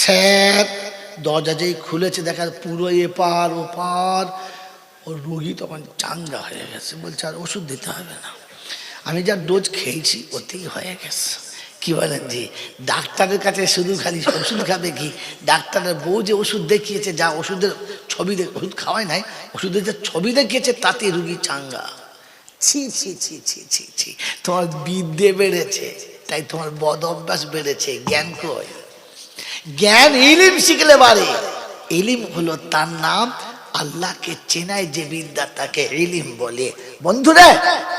Sir দরজা যেই খুলেছে দেখার পুরো এপার ওপার, ও রুগী তখন চাঙ্গা হয়ে গেছে, বলছে আর ওষুধ দিতে হবে না, আমি যা ডোজ খেয়েছি ওতেই হয়ে গেছে। কি বলেন জি? ডাক্তারের কাছে শুধু খালি ওষুধ খাবে কি? ডাক্তারের বউ যে ওষুধ দেখিয়েছে, যা ওষুধের ছবি ওষুধ খাওয়ায় নাই, ওষুধের যে ছবি দেখিয়েছে তাতে রুগী চাঙ্গা। ছি ছি ছি ছি ছি ছি, তোমার বিদ্যে বেড়েছে তাই তোমার বদ অভ্যাস বেড়েছে, জ্ঞান কই? জ্ঞান ইলিম শিখলে বাড়ে। ইলিম হলো তার নাম, আল্লাহকে চেনায় যে বিদ্যা তাকে ইলিম বলে। বন্ধুরা,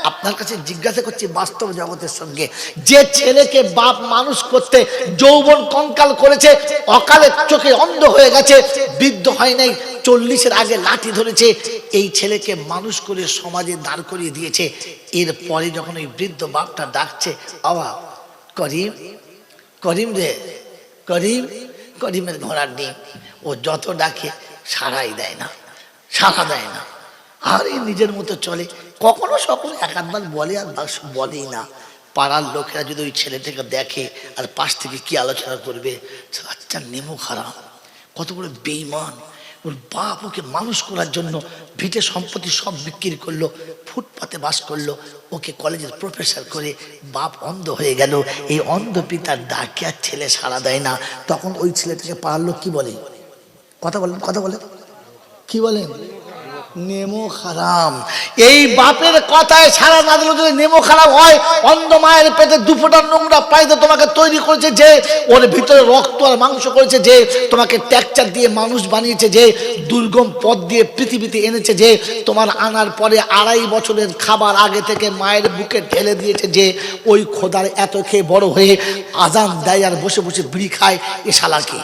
আপনার কাছে জিজ্ঞাসা করছি বাস্তব জগতের সঙ্গে, যে ছেলেকে বাপ মানুষ করতে যৌবন কঙ্কাল করেছে, অকালে চোখে অন্ধ হয়ে গেছে, বৃদ্ধ হয় নাই, 40-এর আগে লাঠি ধরেছে, এই ছেলেকে মানুষ করে সমাজে দাঁড় করিয়ে দিয়েছে, এরপরে যখন ওই বৃদ্ধ বাপটা ডাকছে, আওয়া করিম, করিম রে করিম, করিমের ঘোড়ার ডিম, ও যত ডাকে সাড়াই দেয় না, সাড়া দেয় না, আর এই নিজের মতো চলে। কখনো সকলে এক আধবার বলে আর বলেই না। পাড়ার লোকেরা যদি ওই ছেলেটাকে দেখে আর পাশ থেকে কি আলোচনা করবে, আচ্ছা নেমো খারাপ, কত বড় বেঈমান, ওর বাপ ওকে মানুষ করার জন্য ভিটে সম্পত্তি সব বিক্রি করলো, ফুটপাতে বাস করলো, ওকে কলেজের প্রফেসর করে বাপ অন্ধ হয়ে গেল। এই অন্ধ পিতার ডাকে আর ছেলে সাড়া দেয় না। তখন ওই ছেলেটাকে পাড়ার লোক কি বলে? কথা বলেন, কথা বলেন, কি বলেন? নেমো খারাম। এই বাপের কথায় সারা না দিলে যদি নেমো খারাপ হয়, অন্ধ মায়ের পেটে দুফোটা নোংরা পাইতে তোমাকে তৈরি করেছে যে, ওর ভিতরে রক্ত আর মাংস করেছে যে, তোমাকে ট্যাকচার দিয়ে মানুষ বানিয়েছে যে, দুর্গম পথ দিয়ে পৃথিবীতে এনেছে যে, তোমার আনার পরে 2.5 বছরের খাবার আগে থেকে মায়ের বুকে ঢেলে দিয়েছে যে, ওই খোদার এত খেয়ে বড় হয়ে আজান দেয় আর বসে বসে বিড়ি খায়, এ শালাকে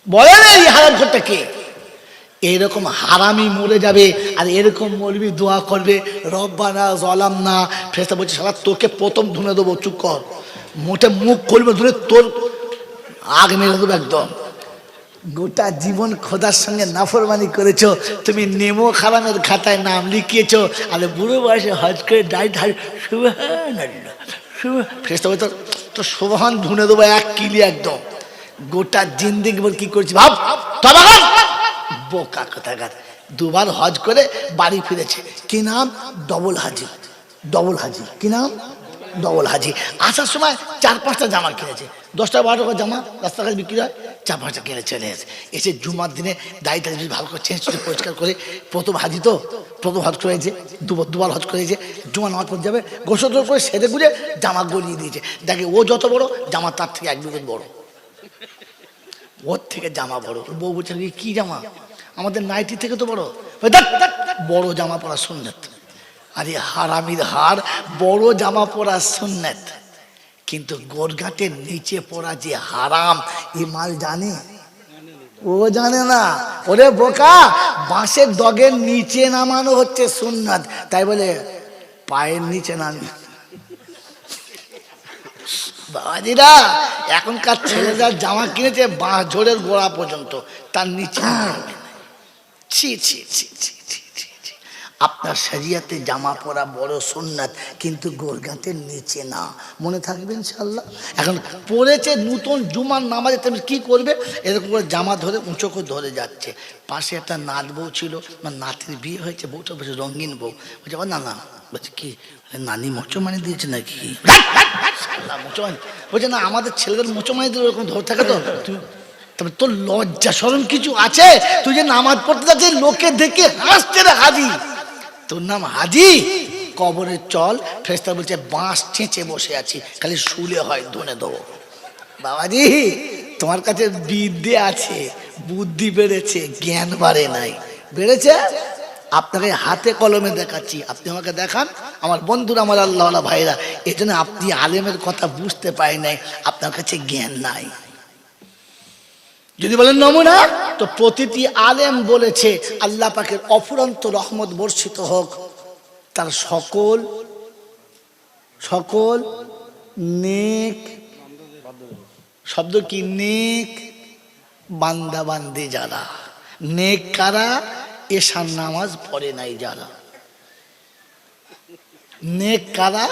বলেন এই হারাম করতে কে? এরকম হারামি মরে যাবে আর এরকম মৌলবি দোয়া করবে, রব্বানা যালামনা, ফেরেশতা বলছে শালা তোকে প্রথম ধুনে দেবো, চুপ কর, মোটে মুখ করবে ধরে তোর আগ মেরে দেবো একদম। গোটা জীবন খোদার সঙ্গে নাফরমানি করেছো, তুমি নেমো খারামের খাতায় নাম লিখিয়েছো, আর বুড়ো বয়সে হজ করে ডাইট হাই সুবহানাল্লাহ, ফেরেশতা বলছে তো সুবহান ধুনে দেবো এক কিলি একদম। গোটা জিন্দেগি বল কি করছি ভাব, বোকা কোথাকার। 2 বার হজ করে বাড়ি ফিরেছে, কি নাম? ডবল হাজি, ডবল হাজি, কি নাম? ডবল হাজি। আসার সময় 4-5টা জামা কিনেছে, 10-12 টাকা জামা রাস্তাঘাট বিক্রি হয়, 4-5টা কিনে চলে এসে জুমার দিনে দাড়িটা ভালো করে চেঞ্জ করে পরিষ্কার করে, প্রথম হাজি তো প্রথম হজ করেছে, 2বার হজ করেছে, জুমা নামাজ পড়তে যাবে, গোসল করে সেরে গুঁজে জামা গলিয়ে দিয়েছে। দেখে ও যত বড় জামা তার থেকে 1 বিঘত বড়, ওর থেকে জামা বড়। বউ বলছে কি জামা? আমাদের নাইটি থেকে তো বড়। বড় জামা পরা সুন্নাত। আরে হারামির হার, বড় জামা পরা সুন্নাত, কিন্তু গোরগাটের নিচে পড়া যে হারাম, এই মাল জানে? ও জানে না। ওরে বোকা, বাঁশের ডগের নিচে নামানো হচ্ছে সুন্নাত, তাই বলে পায়ের নিচে নামি। বাবাজিরা, এখনকার ছেলেরা জামা কিনেছে বাঁ ঝোড়ের গোড়া পর্যন্ত, তার নিচে। ছি ছি ছি ছি ছি ছি ছি। আপনার শরিয়াতে জামা পরা বড় সুন্নাত, কিন্তু গোরগাতের নিচে না, মনে থাকবে ইনশাআল্লাহ। এখন পড়েছে নতুন জুমার নামাজে, তুমি কি করবে? এরকম করে জামা ধরে উঁচু করে ধরে যাচ্ছে। পাশে একটা নাত বউ ছিল, নাতির বিয়ে হয়েছে, বউটা বলছে রঙিন বউ, বলছে না না, বলছে কি নানি মোচমানি দিয়েছে নাকি? মোচমানি বলছে না, আমাদের ছেলেদের মোচমানি দিলে ওরকম ধরে থাকে তো। তবে তোর লজ্জা শরম কিছু আছে? তুই যে নামাজ পড়তে যাচ্ছিস, লোকে দেখে হাসছে রে হাজি, তোর নাম হাজি? কবরে চল, ফেরেশতা বলছে বাঁশ চেঁচে বসে আছি, খালি শুলে হয় ধনে দেবো। বাবাজি, তোমার কাছে বিদ্যে আছে, বুদ্ধি বেড়েছে, জ্ঞান বাড়ে নাই। বেড়েছে? আপনাকে হাতে কলমে দেখাচ্ছি, আপনি আমাকে দেখান। আমার বন্ধুরা, আমার আল্লাহওয়ালা ভাইরা, এই জন্য আপনি আলেমের কথা বুঝতে পারেন নাই, আপনার কাছে জ্ঞান নাই। যদি বলেন নমুনা, তো প্রতিটি আলেম বলেছে আল্লাহ পাকের অফুরন্ত রহমত বর্ষিত হোক তার সকল সকল নেক, শব্দ কি? নেক বান্দা বান্দি যারা, নেক কারা? এশার নামাজ পড়ে নাই যারা। নেক কারা?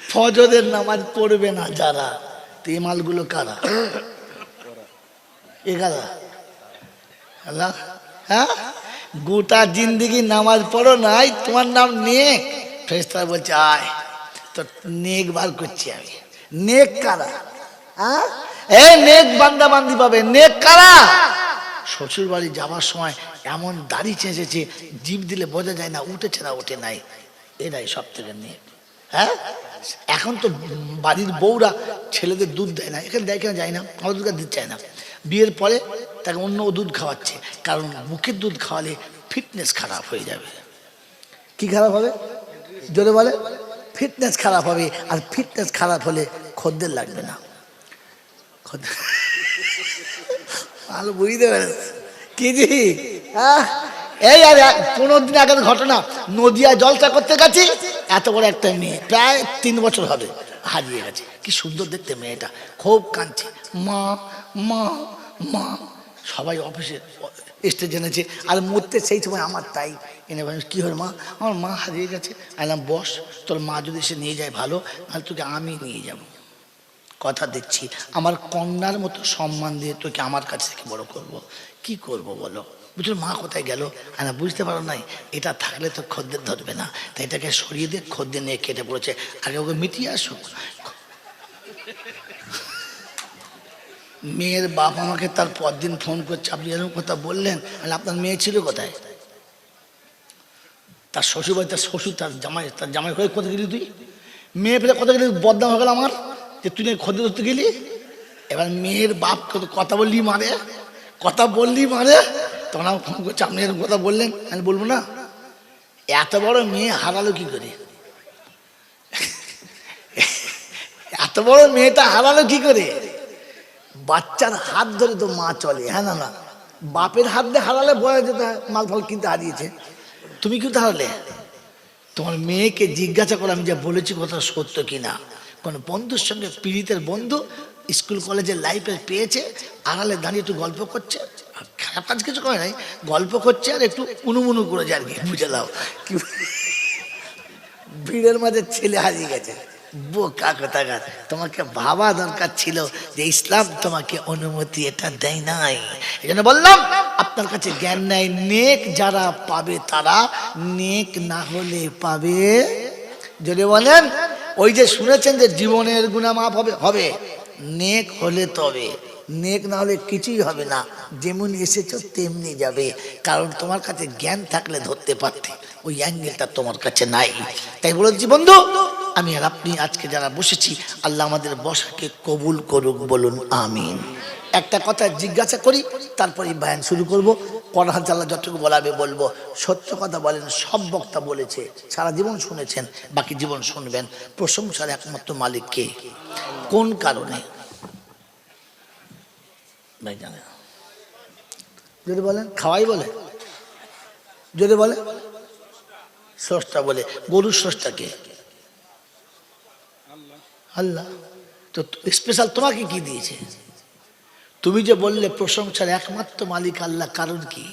ফজরের নামাজ পড়বে না যারা, তো এই মালগুলো কারা? এ কারা? আল্লাহ, হ্যাঁ, গোটা জিন্দিগি নামাজ পড়ো নাই, তোমার নাম নেক। ফেরেশতারা বলছে আয় তো নেক বার করছি আমি। নেক কারা? হ্যাঁ, এই নেক বান্দা বান্দি পাবে। নেক কারা? শ্বশুর বাড়ি যাওয়ার সময় এমন দাড়ি চেঁচেছে, জিভ দিলে বোঝা যায় না উঠেছে না ওঠে নাই, এরাই সব থেকে নেক। হ্যাঁ, এখন তো বাড়ির বউরা ছেলেদের দুধ দেয় না, এখানে দেয় কেন যায় না, আমার দুধ দিতে চায় না। বিয়ের পরে তাকে অন্য দুধ খাওয়াচ্ছে, কারণ মুখের দুধ খাওয়ালে ফিটনেস খারাপ হয়ে যাবে। কি খারাপ হবে? জোরে বলে। ফিটনেস খারাপ হবে, আর ফিটনেস খারাপ হলে খদ্দের লাগবে না। ভালো বুঝতে পেরেছ কি জি? এই আর 15 দিন আগের ঘটনা, নদিয়া জলসা করতে গেছি, এত বড় একটা মেয়ে, প্রায় 3 বছর হবে, হারিয়ে গেছে। কি সুন্দর দেখতে মেয়েটা, খুব কাঁদছে, মা মা মা। সবাই অফিসে স্টেজ এনেছে, আর মরতে সেই সময় আমার তাই এনে বলেন কি হল মা? আমার মা হারিয়ে গেছে। আলাম বস, তোর মা যদি সে নিয়ে যায় ভালো, তাহলে তোকে আমি নিয়ে যাব। কথা দিচ্ছি, আমার কন্যার মতো সম্মান দিয়ে তোকে আমার কাছ থেকে বড় করব। কি করব বলো? বুঝলো মা কোথায় গেল? না বুঝতে পারো নাই, এটা থাকলে তো খদ্দের ধরবে না, তাই এটাকে সরিয়ে দিয়ে খদ্দের নিয়ে কেটে পড়েছে, আগে ওকে মিটিয়ে আসুক। মেয়ের বাপ আমাকে তার পরদিন ফোন করছে, আপনি এরকম কথা বললেন, আপনার মেয়ে ছিল কোথায়? তার শ্বশুর বাড়ি, তার শ্বশুর, তার জামাই হয়ে কোথায় গেলি তুই? মেয়ে ফেলে কোথায় গেলি? বদনাম হয়ে গেল আমার, যে তুই খদ্দের ধরতে গেলি। এবার মেয়ের বাপ কথা বললি মারে, কথা বললি মারে, তখন আমার ফোন করছে আপনি এরকম কথা বললেন। আমি বলবো না? এত বড় মেয়ে হারালো কি করে? এত বড় মেয়েটা হারালো কি করে? বাচ্চার হাত ধরে তো মা চলে, হ্যাঁ না না, বাপের হাত দিয়ে হারালে বলা যেত মাল ফল কিনতে হারিয়েছে। তুমি কিন্তু হারালে। তোমার মেয়েকে জিজ্ঞাসা করো আমি যা বলেছি কথা সত্য কিনা। কোন বন্ধুর সঙ্গে, পীড়িতের বন্ধু, স্কুল কলেজের লাইফে পেয়েছে, আড়ালে দাঁড়িয়ে একটু গল্প করছে, খারাপ কাজ কিছু করে নাই, গল্প করছে আর একটু উনুমুনু করে যায় আর কি, বুঝে দাও। ভিড়ের মাঝে ছেলে হারিয়ে গেছে, বোকা কোথাকার। তোমাকে ভাবা দরকার ছিল যে ইসলাম তোমাকে অনুমতি এটা দেয় নাই। এই জন্য বললাম আপনার কাছে জ্ঞান নাই। নেক যারা পাবে তারা, নেক না হলে পাবে। যদি বলেন ওই যে শুনেছেন যে জীবনের গুনাহ মাফ হবে, হবে নেক হলে তবে, নেক না হলে কিছুই হবে না। যেমন এসেছো তেমনি যাবে, কারণ তোমার কাছে জ্ঞান থাকলে ধরতে পারতে, ওই অ্যাঙ্গেলটা তোমার কাছে নাই। তাই বলেছি বন্ধু, আমি আর আপনি আজকে যারা বসেছি, আল্লাহ আমাদের বসাকে কবুল করুক, বলুন আমিন। একটা কথা জিজ্ঞাসা করি, তারপরে বয়ান শুরু করব। পড়া আল্লাহ যতটুকু বলাবে বলবো। সত্য কথা বলেন, সব বক্তা বলেছে, সারা জীবন শুনেছেন, বাকি জীবন শুনবেন। প্রশংসার একমাত্র মালিক কে? কোন কারণে? ভাই জানে যদি বলেন খাওয়াই বলে, যদি বলে স্রষ্টা বলে। গরুর স্রষ্টা কে? আল্লাহ। তো স্পেশাল তোমাকে কি দিয়েছে? তুমি যে বললে প্রশংসার একমাত্র মালিক আল্লাহ, কারণ কি?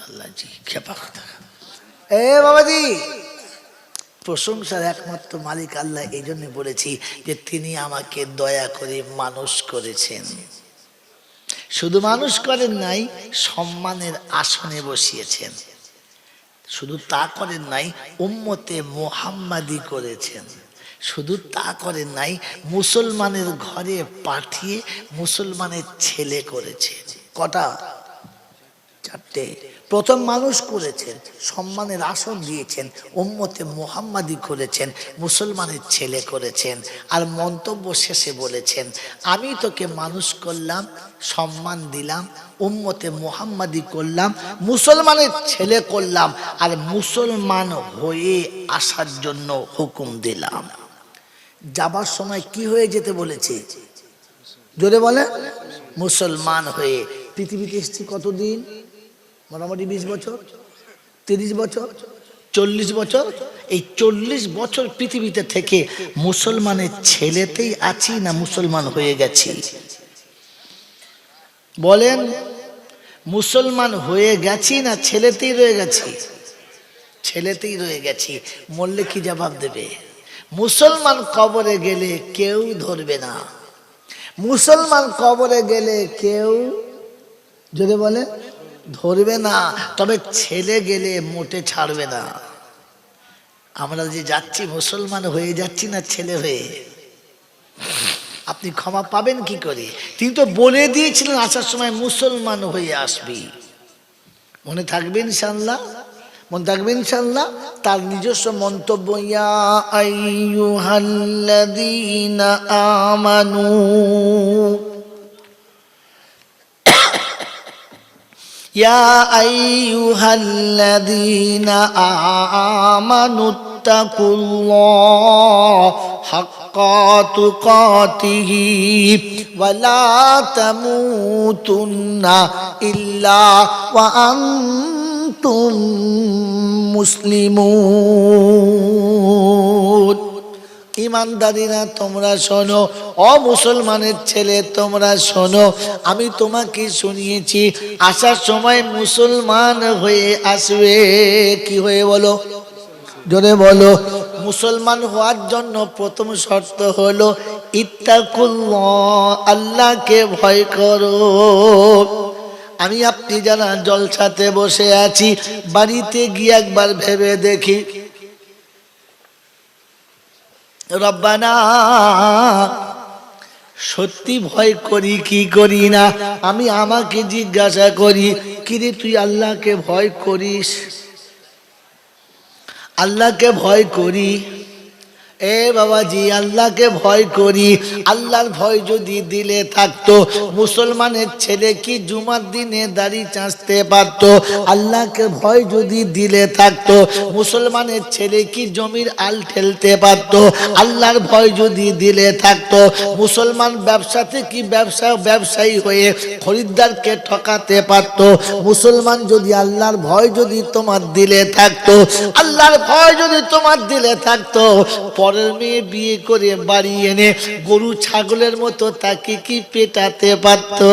আল্লাহ জি খেপা কথা। এ বাবাজি, প্রশংসার একমাত্র মালিক আল্লাহ এই জন্য বলেছি যে তিনি আমাকে দয়া করে মানুষ করেছেন। শুধু মানুষ করেন নাই, সম্মানের আসনে বসিয়েছেন। শুধু তা করেন নাই, উম্মতে মুহাম্মাদি করেছেন। শুধু তা করেন নাই, মুসলমানের ঘরে পাঠিয়ে মুসলমানের ছেলে করেছেন। কটা? 4টে। প্রথম মানুষ করেছেন, সম্মানের আসন দিয়েছেন, উম্মতে মুহাম্মাদি করেছেন, মুসলমানের ছেলে করেছেন। আর মন্তব্য শেষে বলেছেন আমি তোকে মানুষ করলাম, সম্মান দিলাম, উম্মতে মুহাম্মাদি করলাম, মুসলমানের ছেলে করলাম, আর মুসলমান হয়ে আসার জন্য হুকুম দিলাম। যাবার সময় কি হয়ে যেতে বলেছে? জোরে বলে। মুসলমান হয়ে। পৃথিবীতে এসেছি কতদিন? মোটামুটি 20 বছর, 30 বছর, 40 বছর। এই 40 বছর পৃথিবীতে থেকে মুসলমানের ছেলেতেই আছি না মুসলমান হয়ে গেছি? বলেন, মুসলমান হয়ে গেছি না ছেলেতেই রয়ে গেছি? ছেলেতেই রয়ে গেছি, মরলে কি জবাব দেবে? মুসলমান কবরে গেলে কেউ ধরবে না, মুসলমান কবরে গেলে কেউ যদি বলে ধরবে না, তবে ছেলে গেলে মোটে ছাড়বে না। আমরা যে যাচ্ছি মুসলমান হয়ে যাচ্ছি না ছেলে হয়ে, আপনি ক্ষমা পাবেন কি করে? তিনি তো বলে দিয়েছিলেন আসার সময় মুসলমান হয়ে আসবি। মনে থাকবে ইনশাআল্লাহ, মনে থাকবে ইনশাআল্লাহ। তার নিজস্ব মন্তব্য, ইয়া আইয়ুহাল্লাযীনা আমানু, ইয়া আইয়ুহাল্লাযীনা আমানুত্তাকুল্লাহ হাক্কা তুকাতিহি ওয়া লা তামুতুন্না ইল্লা ওয়া আনতুম মুসলিমুন। ইমানদারিরা তোমরা শোনো, ও মুসলমানের ছেলে তোমরা শোনো, আমি তোমাকে শুনিয়েছি আসার সময় মুসলমান হয়ে আসবে। কি হয়ে বলো, জোরে বলো। মুসলমান হওয়ার জন্য প্রথম শর্ত হলো ইত্তাকুল্লাহ, আল্লাহকে ভয় করো। আমি আপনি যারা জলসাতে বসে আছি, বাড়িতে গিয়ে একবার ভেবে দেখি, রব্বানা সত্যি ভয় করি কি করি না? আমি আমাকে জিজ্ঞাসা করি, কিরে তুই আল্লাহকে ভয় করিস? আল্লাহকে ভয় করি, এ বাবাজি আল্লাহকে ভয় করি। আল্লাহর ভয় যদি দিলে থাকতো, মুসলমানের ছেলে কি জুমার দিনে দাড়ি চাঁচতে পারতো? আল্লাহকে ভয় যদি দিলে থাকতো, মুসলমানের ছেলে কি জমির আল ঠেলতে পারতো? আল্লাহর ভয় যদি দিলে থাকতো, মুসলমান ব্যবসাতে কি ব্যবসায়ী হয়ে খরিদ্দারকে ঠকাতে পারতো? মুসলমান যদি আল্লাহর ভয় যদি তোমার দিলে থাকতো, আল্লাহর ভয় যদি তোমার দিলে থাকতো, পরের মেয়ে বিয়ে করে বাড়ি এনে গরু ছাগলের মতো তাকে কি পেটাতে পারতো?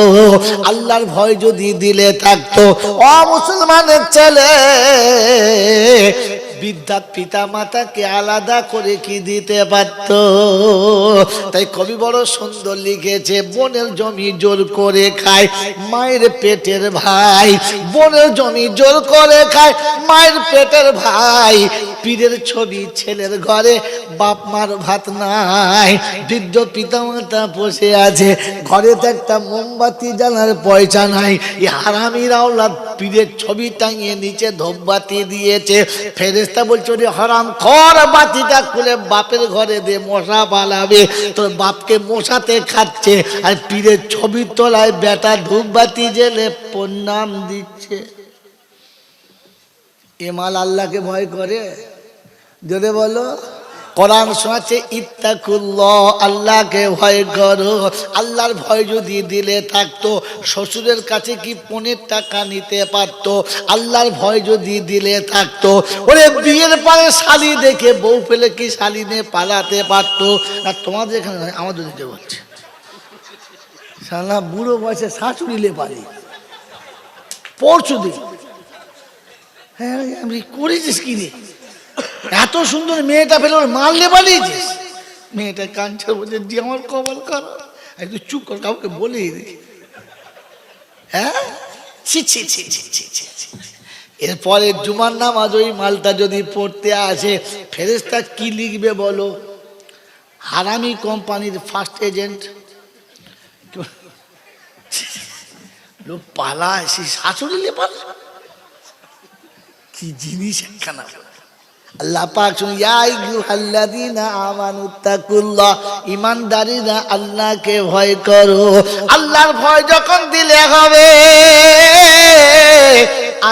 আল্লাহর ভয় যদি দিলে থাকতো, ও মুসলমানের ছেলে, বিদ্যা পিতা মাতাকে আলাদা করে কি দিতে পারত? তাই কবি বড় সুন্দর লিখেছে, বোনের জমি জোর করে খায় মায়ের পেটের ভাই, বোনের জমি জোর করে খায় মায়ের পেটের ভাই। পীরের ছবি ছেলের ঘরে, বাপ মার ভাত নাই। বৃদ্ধ পিতা মাতা বসে আছে, ঘরে তো একটা মোমবাতি জ্বালার পয়সা নাই। এই হারামির আওলাদ পীরের ছবি টাঙিয়ে নিচে ধূপবাতি দিয়েছে। ফেরেশতা বলছে, ওরে হারাম খর, বাতিটা খুলে বাপের ঘরে দে, মশা পালাবে। তোর বাপকে মশাতে খাচ্ছে, আর পীরের ছবি তোলায় বেটা ধূপবাতি জেলে প্রণাম দিচ্ছে। এ মাল আল্লাহকে ভয় করে? যদি বলো, কোরআন শোনাচ্ছে ইত্তাকুল্লাহ, আল্লাহকে ভয় করো। আল্লাহর ভয় যদি দিলে থাকতো, শ্বশুরের কাছে কি 15 টাকা নিতে পারতো? আল্লাহর ভয় যদি দিলে থাকতো, ওরে বিয়ের পরে শালি দেখে বউ পেলে কি শালি নিয়ে পালাতে পারতো? না তোমাদের এখানে নয়, আমাদের দিকে বলছে, শালা বুড়ো বয়সে শাশুড়িলে পারি পরশু দিন। হ্যাঁ আমি করেছিস কি রে, এত সুন্দর মেয়েটা পেলে ওর মারলে পালিয়েছিস? মেয়েটা কাঞ্চা বলছে, যে আমার কপাল খারাপ। একটু চুপ কর, কাউকে বলে রে। হ্যাঁ, ছি ছি ছি ছি ছি ছি ছি। এরপরে জুমার নামাজ ওই মালটা যদি পড়তে আসে, ফেরেশতা কি লিখবে বলো? হারামি কোম্পানির ফার্স্ট এজেন্ট। লোক পালায়, সে শাশুড়ি পালা, কি জিনিস একখানা। আল্লাহ পাক শুনুন, ইয়া আইয়ুহাল্লাযীনা আমানুত্তাকুল্লাহ, ঈমানদারীরা আল্লাহকে ভয় করো। আল্লাহর ভয় যখন দিলে হবে,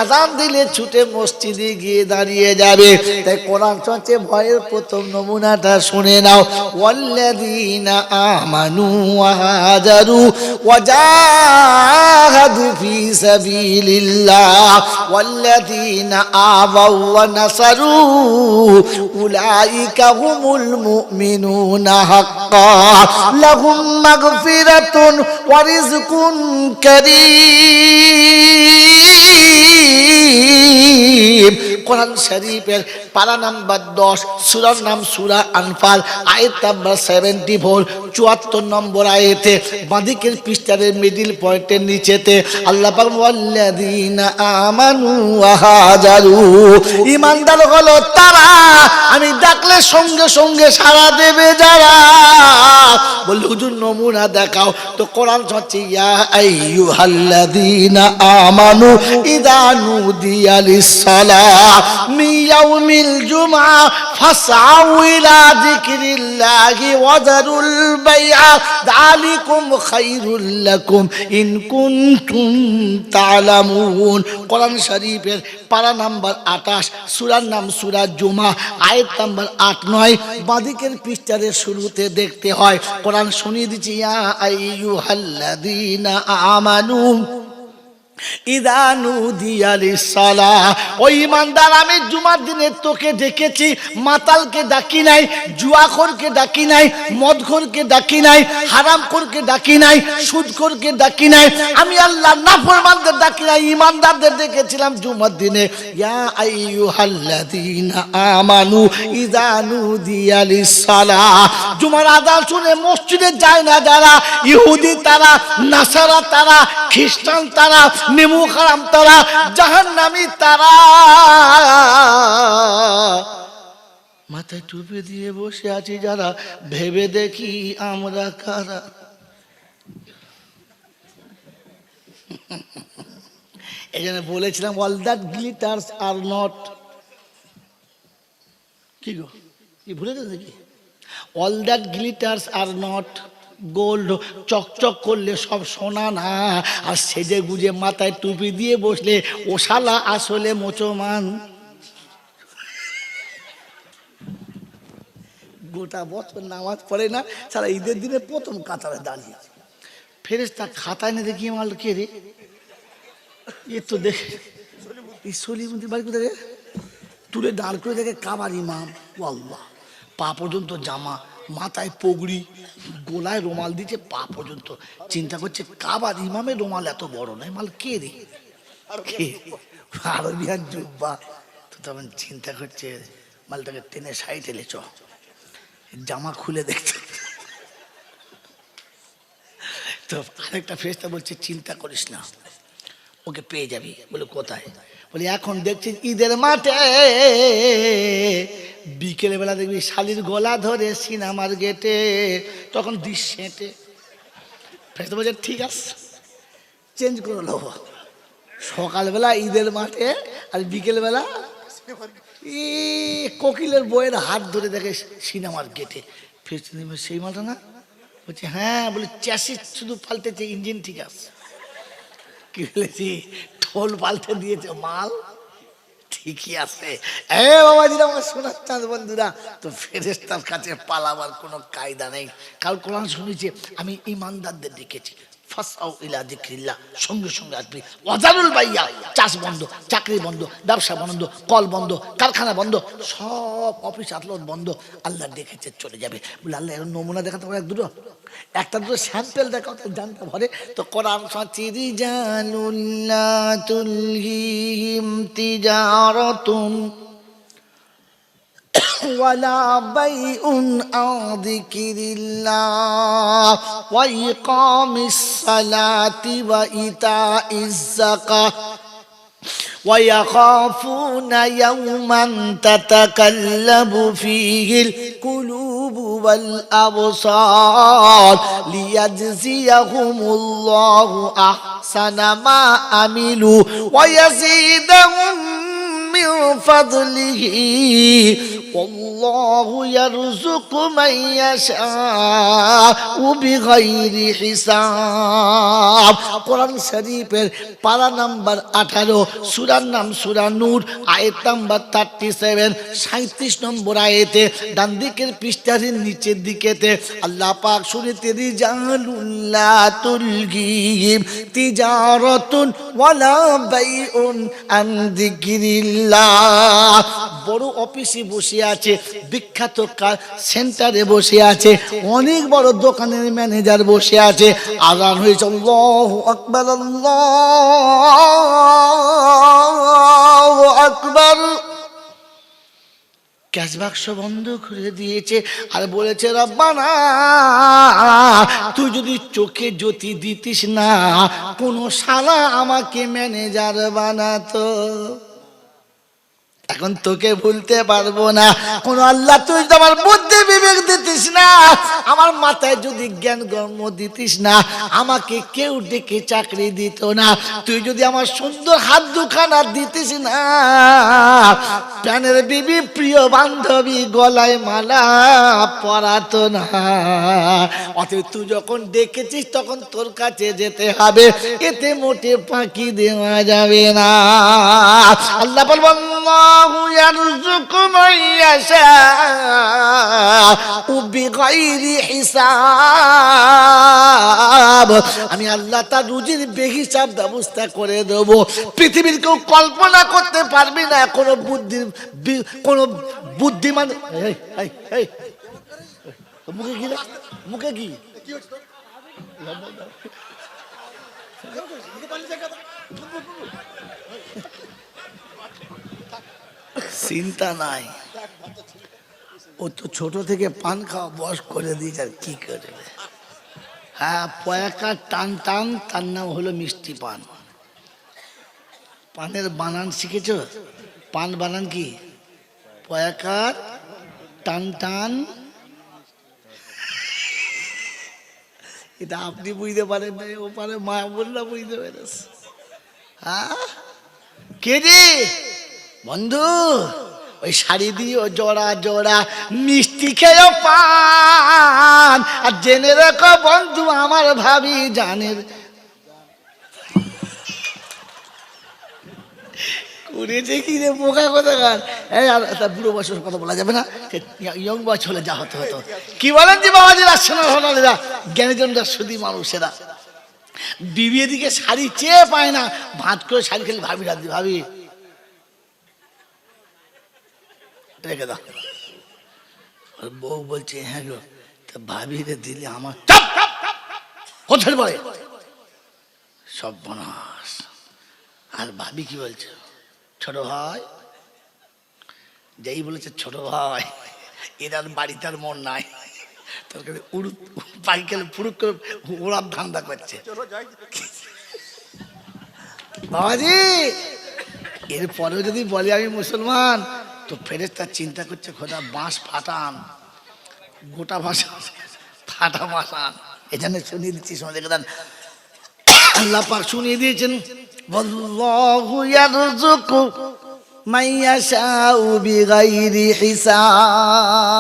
আযান দিলে ছুটে মসজিদে গিয়ে দাঁড়িয়ে যাবে। তাই কোরআন চলছে, ভয়ের প্রথম নমুনাটা শুনে নাও। ওয়াল্লাযীনা আমানু ওয়া হাজারু ওয়া জাহাদু ফি সাবিলিল্লাহ ওয়াল্লাযীনা আওয়াউ ওয়া নাসারু উলাইকা হুমুল মুমিনুনা হাক্কা লাহুম মাগফিরাতুন ওয়া রিজকুন কারীম। কোরআন শরীফের পারা নাম্বার 10, সূরার নাম সূরা আনফাল, আয়াত নাম্বার 74, 74 নম্বর আয়াতে বাঁদিকের পৃষ্ঠার মিডল পয়েন্টের নিচেতে আল্লাহ পাক ওয়াল্লাযীনা আমানু ওয়া হাজারু, ঈমানদার হলো তারা আমি ডাকলে সঙ্গে সঙ্গে সাড়া দেবে যারা। বলল হুজুর নমুনা দেখাও তো। কোরআন হচ্ছে ইয়া আইয়ুহাল্লাযীনা আমানু ইযা নুদিয়া লিস-সালাহ মিন ইয়াউমিল জুমআ ফাসআউ ইলা যিকরিল্লাহি ওয়া যারুল বাইআ যালিকুম খায়রুল লাকুম ইন কুনতুম তা'লামুন। কোরআন শরীফের পারা নাম্বার 28, সূরার নাম সূরা জুমা, আয়াত নাম্বার 8-9 বাঁদিকের পৃষ্ঠার শুরুতে দেখতে হয়। কোরআন শুনিয়ে দিচ্ছি ইয়া আইয়ুহাল্লাযীনা আমানু ইযা নুদিয়া লিস-সালাহ, ওই ঈমানদার আমি জুমার দিনে তোকে ডেকেছি, মাতালকে ডাকি নাই, জুয়াখোরকে ডাকি নাই, মদখোরকে ডাকি নাই, হারামখোরকে ডাকি নাই, সুদখোরকে ডাকি নাই, আমি আল্লাহ নাফরমানদের ডাকি নাই, ঈমানদারদের ডেকেছিলাম জুমার দিনে। ইয়া আইয়ুহাল্লাযীনা আমানু ইযা নুদিয়া লিস-সালাহ, জুমার আযান শুনে মসজিদে যায় না যারা, ইহুদি তারা, নাসারা তারা, খ্রিস্টান তারা, নেমু খারাম তারা, জাহান্নামী তারা, মাথায় টুপি দিয়ে বসে আছি যারা, ভেবে দেখি আমরা কারা। এই জন্য বলেছিলাম all that glitters are not, কি গো কি ভুলে গেছে কি, all that glitters are not gold, চকচক করলে সব সোনা না, আর সেজে গুজে মাথায় টুপি দিয়ে বসলে ও শালা আসলে মুসলমান। গোটা বছর নামাজ পড়ে না, সারা ঈদের দিনে প্রথম কাতারে দাঁড়িয়ে ফেরেশতা খাতায় না দেখি মাল কে রে, এ তো দেখে এই সলিমুদ্দিন বাড়ি কোথায় তুলে দাঁড় করে দেখে কাবার ইমাম, আল্লাহ পা পর্যন্ত জামা, মাথায় পগড়ি, গোলায় রুমাল দিচ্ছে পা পর্যন্ত। চিন্তা করছে কাবার ইমামের রুমাল এত বড় নয়, মাল কে রে, আরবিয়ান জুব্বা। তো তখন চিন্তা করছে মালটাকে টেনে সাইড এলে চ, জামা খুলে দেখতে। তো আরেকটা ফেরেশতা বলছে চিন্তা করিস না, ওকে পেয়ে যাবি। বলে কোথায়? বলে এখন দেখছি ঈদের মাঠে, বিকেলে বেলা দেখবি শালির গলা ধরে সিনেমার গেটে, তখন দৃশ্যেটে। ফেরেশতা বলছে ঠিক আছে, চেঞ্জ করে নেবো, সকালবেলা ঈদের মাঠে আর বিকেলবেলা কোকিলের বইয়ের হাত ধরে দেখে সিনেমার গেটে। ফেরেশতা সেই মালটা না? বলছে হ্যাঁ। বলে চ্যাসিস শুধু পাল্টেছে, ইঞ্জিন ঠিক আছে। কি বলেছি? ঢোল পাল্টে দিয়েছে, মাল ঠিকই আছে। এ বাবাজিরা, আমার সোনার চাঁদ বন্ধুরা, তো ফেরেশতার কাছে পালাবার কোনো কায়দা নেই। কারণ কোরআন শুনেছি আমি ঈমানদারদের ডেকেছি, ফাসআউ ইলা যিকরিল্লাহ, সঙ্গে সঙ্গে আসবি। ওয়াজারুল বাইয়া, চাষ বন্ধ, চাকরি বন্ধ, ব্যবসা বন্ধ, কল বন্ধ, কারখানা বন্ধ, সব অফিস আদালত বন্ধ। আল্লাহ ডেকেছে চলে যাবে। বলে আল্লাহ এর নমুনা দেখাতে পারে এক দুটো, একটা দুটো স্যাম্পেল দেখাও, জানতে ভরে। তো কোরআন সাচিরি জানুল্লাহ তুলহিহিম তিজারাতুন ওয়ালা বাইউন আন যিকরিল্লাহ ওয়া ইকামিস সালাতি ওয়া ইতাইজ যাকাত ওয়া ইয়াখাফুনা ইয়াওমান তাতাকাল্লাবু ফীহিল কুলুবু ওয়াল আবসার লিয়াজজিয়াহুমুল্লাহু আহসানা মা আমিলু ওয়া ইয়াজিদাহুম মিন ফাদলিহি ওয়াল্লাহু ইয়ারযুকু মান ইয়াশাউ বিগাইরি হিসাব। কোরআন শরীফের পারা নাম্বার 18, সূরার নাম সূরা নূর, আয়াত নাম্বার 37, 37 নম্বর আয়াতে ডান দিকের পৃষ্ঠার নিচের দিকেতে আল্লাহ পাক শুনেতে রিজালুল্লা তুলহিহিম তিজারাতুন ওয়ালা বাইউন আন যিকরিল্লাহ। বড় অফিসে বসে আছে, বিখ্যাত সেন্টারে বসে আছে, অনেক বড় দোকানের ম্যানেজার বসে আছে। আযান হয়েছে, আল্লাহু আকবার, আল্লাহু আকবার। ক্যাশ বাক্স বন্ধ করে দিয়েছে আর বলেছে রব্বানা তুই যদি চোখে জ্যোতি দিতিস না কোন শালা আমাকে ম্যানেজার বানাতো। এখন তোকে ভুলতে পারবো না কোন আল্লাহ তুই তো আমার বুদ্ধি বিবেক দিতিস না, আমার মাথায় যদি জ্ঞান কর্ম দিতিস না আমাকে কেউ ডেকে চাকরি দিত না। তুই যদি আমার সুন্দর হাত দুখানা দিতিস না, প্রাণের বিবি প্রিয় বান্ধবী গলায় মালা পরাতো না। অতএব তুই যখন ডেকেছিস তখন তোর কাছে যেতে হবে, এতে মোটে ফাঁকি দেওয়া যাবে না। আল্লাহ বলবেন আল্লাহু ইয়ারযুকু মান ইয়াশাউ বিগাইরি হিসাব। আমি আল্লাহ তার রুজির বেহিসাব ব্যবস্থা করে দেব। পৃথিবীর কেউ কল্পনা করতে পারবি না কোন বুদ্ধিমান মুখে কি মুখে কি চিন্তা নাই, ও তো ছোট থেকে পান খাওয়া বস করে দিয়েছে আর কি করবে। হ্যাঁ পয়াকা টান টান তার নাম হলো মিষ্টি পান। পানের বানান শিখেছ? পান বানান কি? পয়াকার টান টান। এটা আপনি বুঝতে পারেন না, ও পারে মা বললা বুঝতে পেরেছে। হ্যাঁ কে রে বন্ধু, ওই শাড়ি দিয়ে জোড়া জোড়া মিষ্টি খেয়েও পান, আর জেনে রেখো বন্ধু আমার ভাবি জানের করেছে কি রে বোকা কোথাকার। বুড়ো বয়সের কথা বলা যাবে না, ইয়ং বয়স হলে যা হতে হতো। কি বলেন যে বাবাজিরা সোনারা জ্ঞানীজনরা শুধু মানুষেরা বিবি এদিকে শাড়ি চেয়ে পায় না, ভাত করে শাড়ি খেলে ভাবি রাখি ভাবি রেখে দাও। বউ বলছে হ্যাঁ গো তা ভাবি রে দিলে আমার কোথায় বলে সব বনাস। আর ভাবি কি বলছে? ছোট ভাই যেই বলেছে ছোট ভাই এরার বাড়িতে আর মন নাই, তোর কাছে পাইকেল পুরুক করে ওড়ার ধান্দা করছে। বাবাজি এরপরেও যদি বলে আমি মুসলমান তো ফেরেশতা চিন্তা করছে খোদা বাঁশ ফাটান, গোটা ভাষা ফাটা ভাষান। এই জন্য শুনিয়ে দিচ্ছি, সময় দেখে দেন আল্লাহ পাক শুনিয়ে দিয়েছেন আল্লাহু ইয়ারযুকু মান ইয়াশাউ বিগাইরি হিসাব।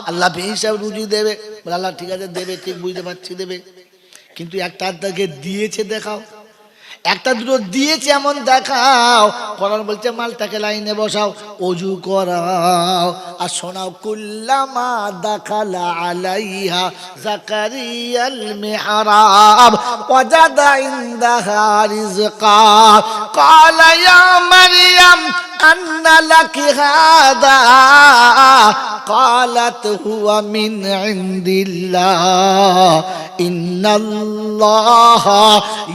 আল্লাহ বেহিসাব রুজি দেবে। আল্লাহ ঠিক আছে দেবে, ঠিক বুঝতে পারছি দেবে, কিন্তু একটা আত্মাকে দিয়েছে দেখাও, একটা দুটো দিয়েছে এমন দেখাও। কোরআন বলছে মালটাকে লাইনে বসাও, ওযু করাও আর শোনাও। কুল্লামা দাখালা আলাইহা যাকারিয়াল মিহরাব ওয়াজাদা ইনদাহা রিজকা ক্বালা ইয়া মারইয়াম আন্না লাকি হাদা ক্বালাত হুয়া মিন ইনদিল্লাহ ইন্নাল্লাহা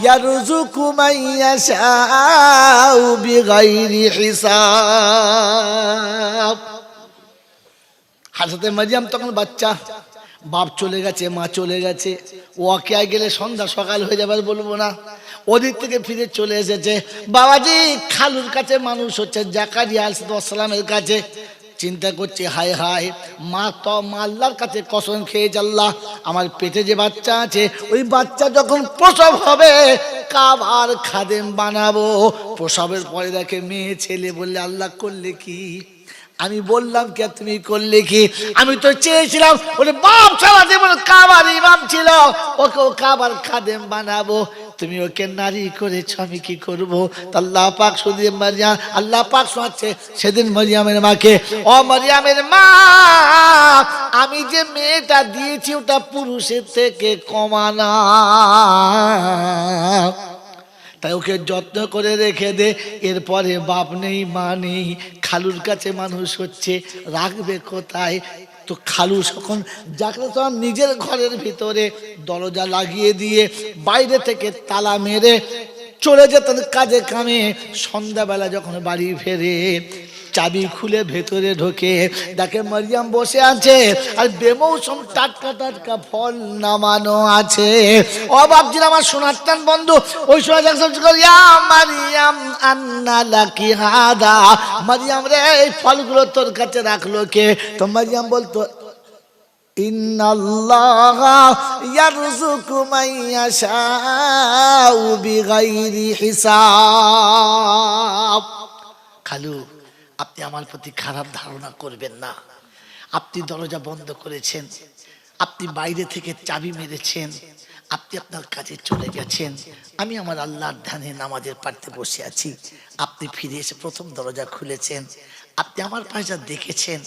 ইয়ারযুকু মান ইয়াশাউ বিগাইরি হিসাব। হযরত মারইয়াম তখন বাচ্চা, বাপ চলে গেছে, মা চলে গেছে, ওকে গেলে সন্ধ্যা সকাল হয়ে যাবে বলবো না। ওদিক থেকে ফিরে চলে এসেছে বাবাজি খালুর কাছে, মানুষ হচ্ছে জাকারিয়া আলাইহিস সালামের কাছে। চিন্তা করছে হায় হায় মা তো আল্লাহর কাছে কসম খেয়েছে, আল্লাহ আমার পেটে যে বাচ্চা আছে ওই বাচ্চা যখন প্রসব হবে কাবার খাদেম বানাবো। প্রসবের পরে দেখে মেয়ে ছেলে, বললে আল্লাহ করলে কি? আমি বললাম কে তুমি করলে কি? আমি তো চেয়েছিলাম বলে বাপ সারা জীবন কাবার ইমাম ছিল, ওকে কাবার খাদেম বানাবো, তুমি ওকে নারী করেছ, আমি কি করবো? আল্লাহ পাক শুধু মারিয়াম, আল্লাহ পাক শোনাচ্ছে সেদিন মারিয়ামের মাকে, ও মারিয়ামের মা আমি যে মেয়েটা দিয়েছি ওটা পুরুষের থেকে কমানা, তাই ওকে যত্ন করে রেখে দে। এরপরে বাপ নেই মা নেই, খালুর কাছে মানুষ হচ্ছে, রাখবে কোথায়? তো খালু যখন যাকে তখন নিজের ঘরের ভিতরে দরজা লাগিয়ে দিয়ে বাইরে থেকে তালা মেরে চলে যেতেন কাজে কামে। সন্ধ্যাবেলা যখন বাড়ি ফেরে চাবি খুলে ভেতরে ঢোকে, দেখে মারিয়াম বসে আছে আর বেমৌসুম টাটকা টাটকা ফল নামানো আছে। ও বাপজি আমার সোনার টান বন্ধু, ওই সময় ইয়া মারিয়াম আন্না লাকি হাদা, মারিয়াম রে এই ফলগুলো তোর কাছে রাখলো কে? তো মারিয়াম বলতো ইন্নাল্লাহা ইয়ারযুকু মান ইয়াশাউ বিগাইরি হিসাব। খালু, আপনি আমার প্রতি খারাপ ধারণা করবেন না। আপনি দরজা বন্ধ করেছেন, আপনি বাইরে থেকে চাবি মেরেছেন, আপনি আপনার কাজে চলে গেছেন, আমি আমার আল্লাহর ধ্যানে নামাজের পাড়তে বসে আছি, আপনি ফিরে এসে প্রথম দরজা খুলেছেন, আপনি আমার পাশে দেখেছেন,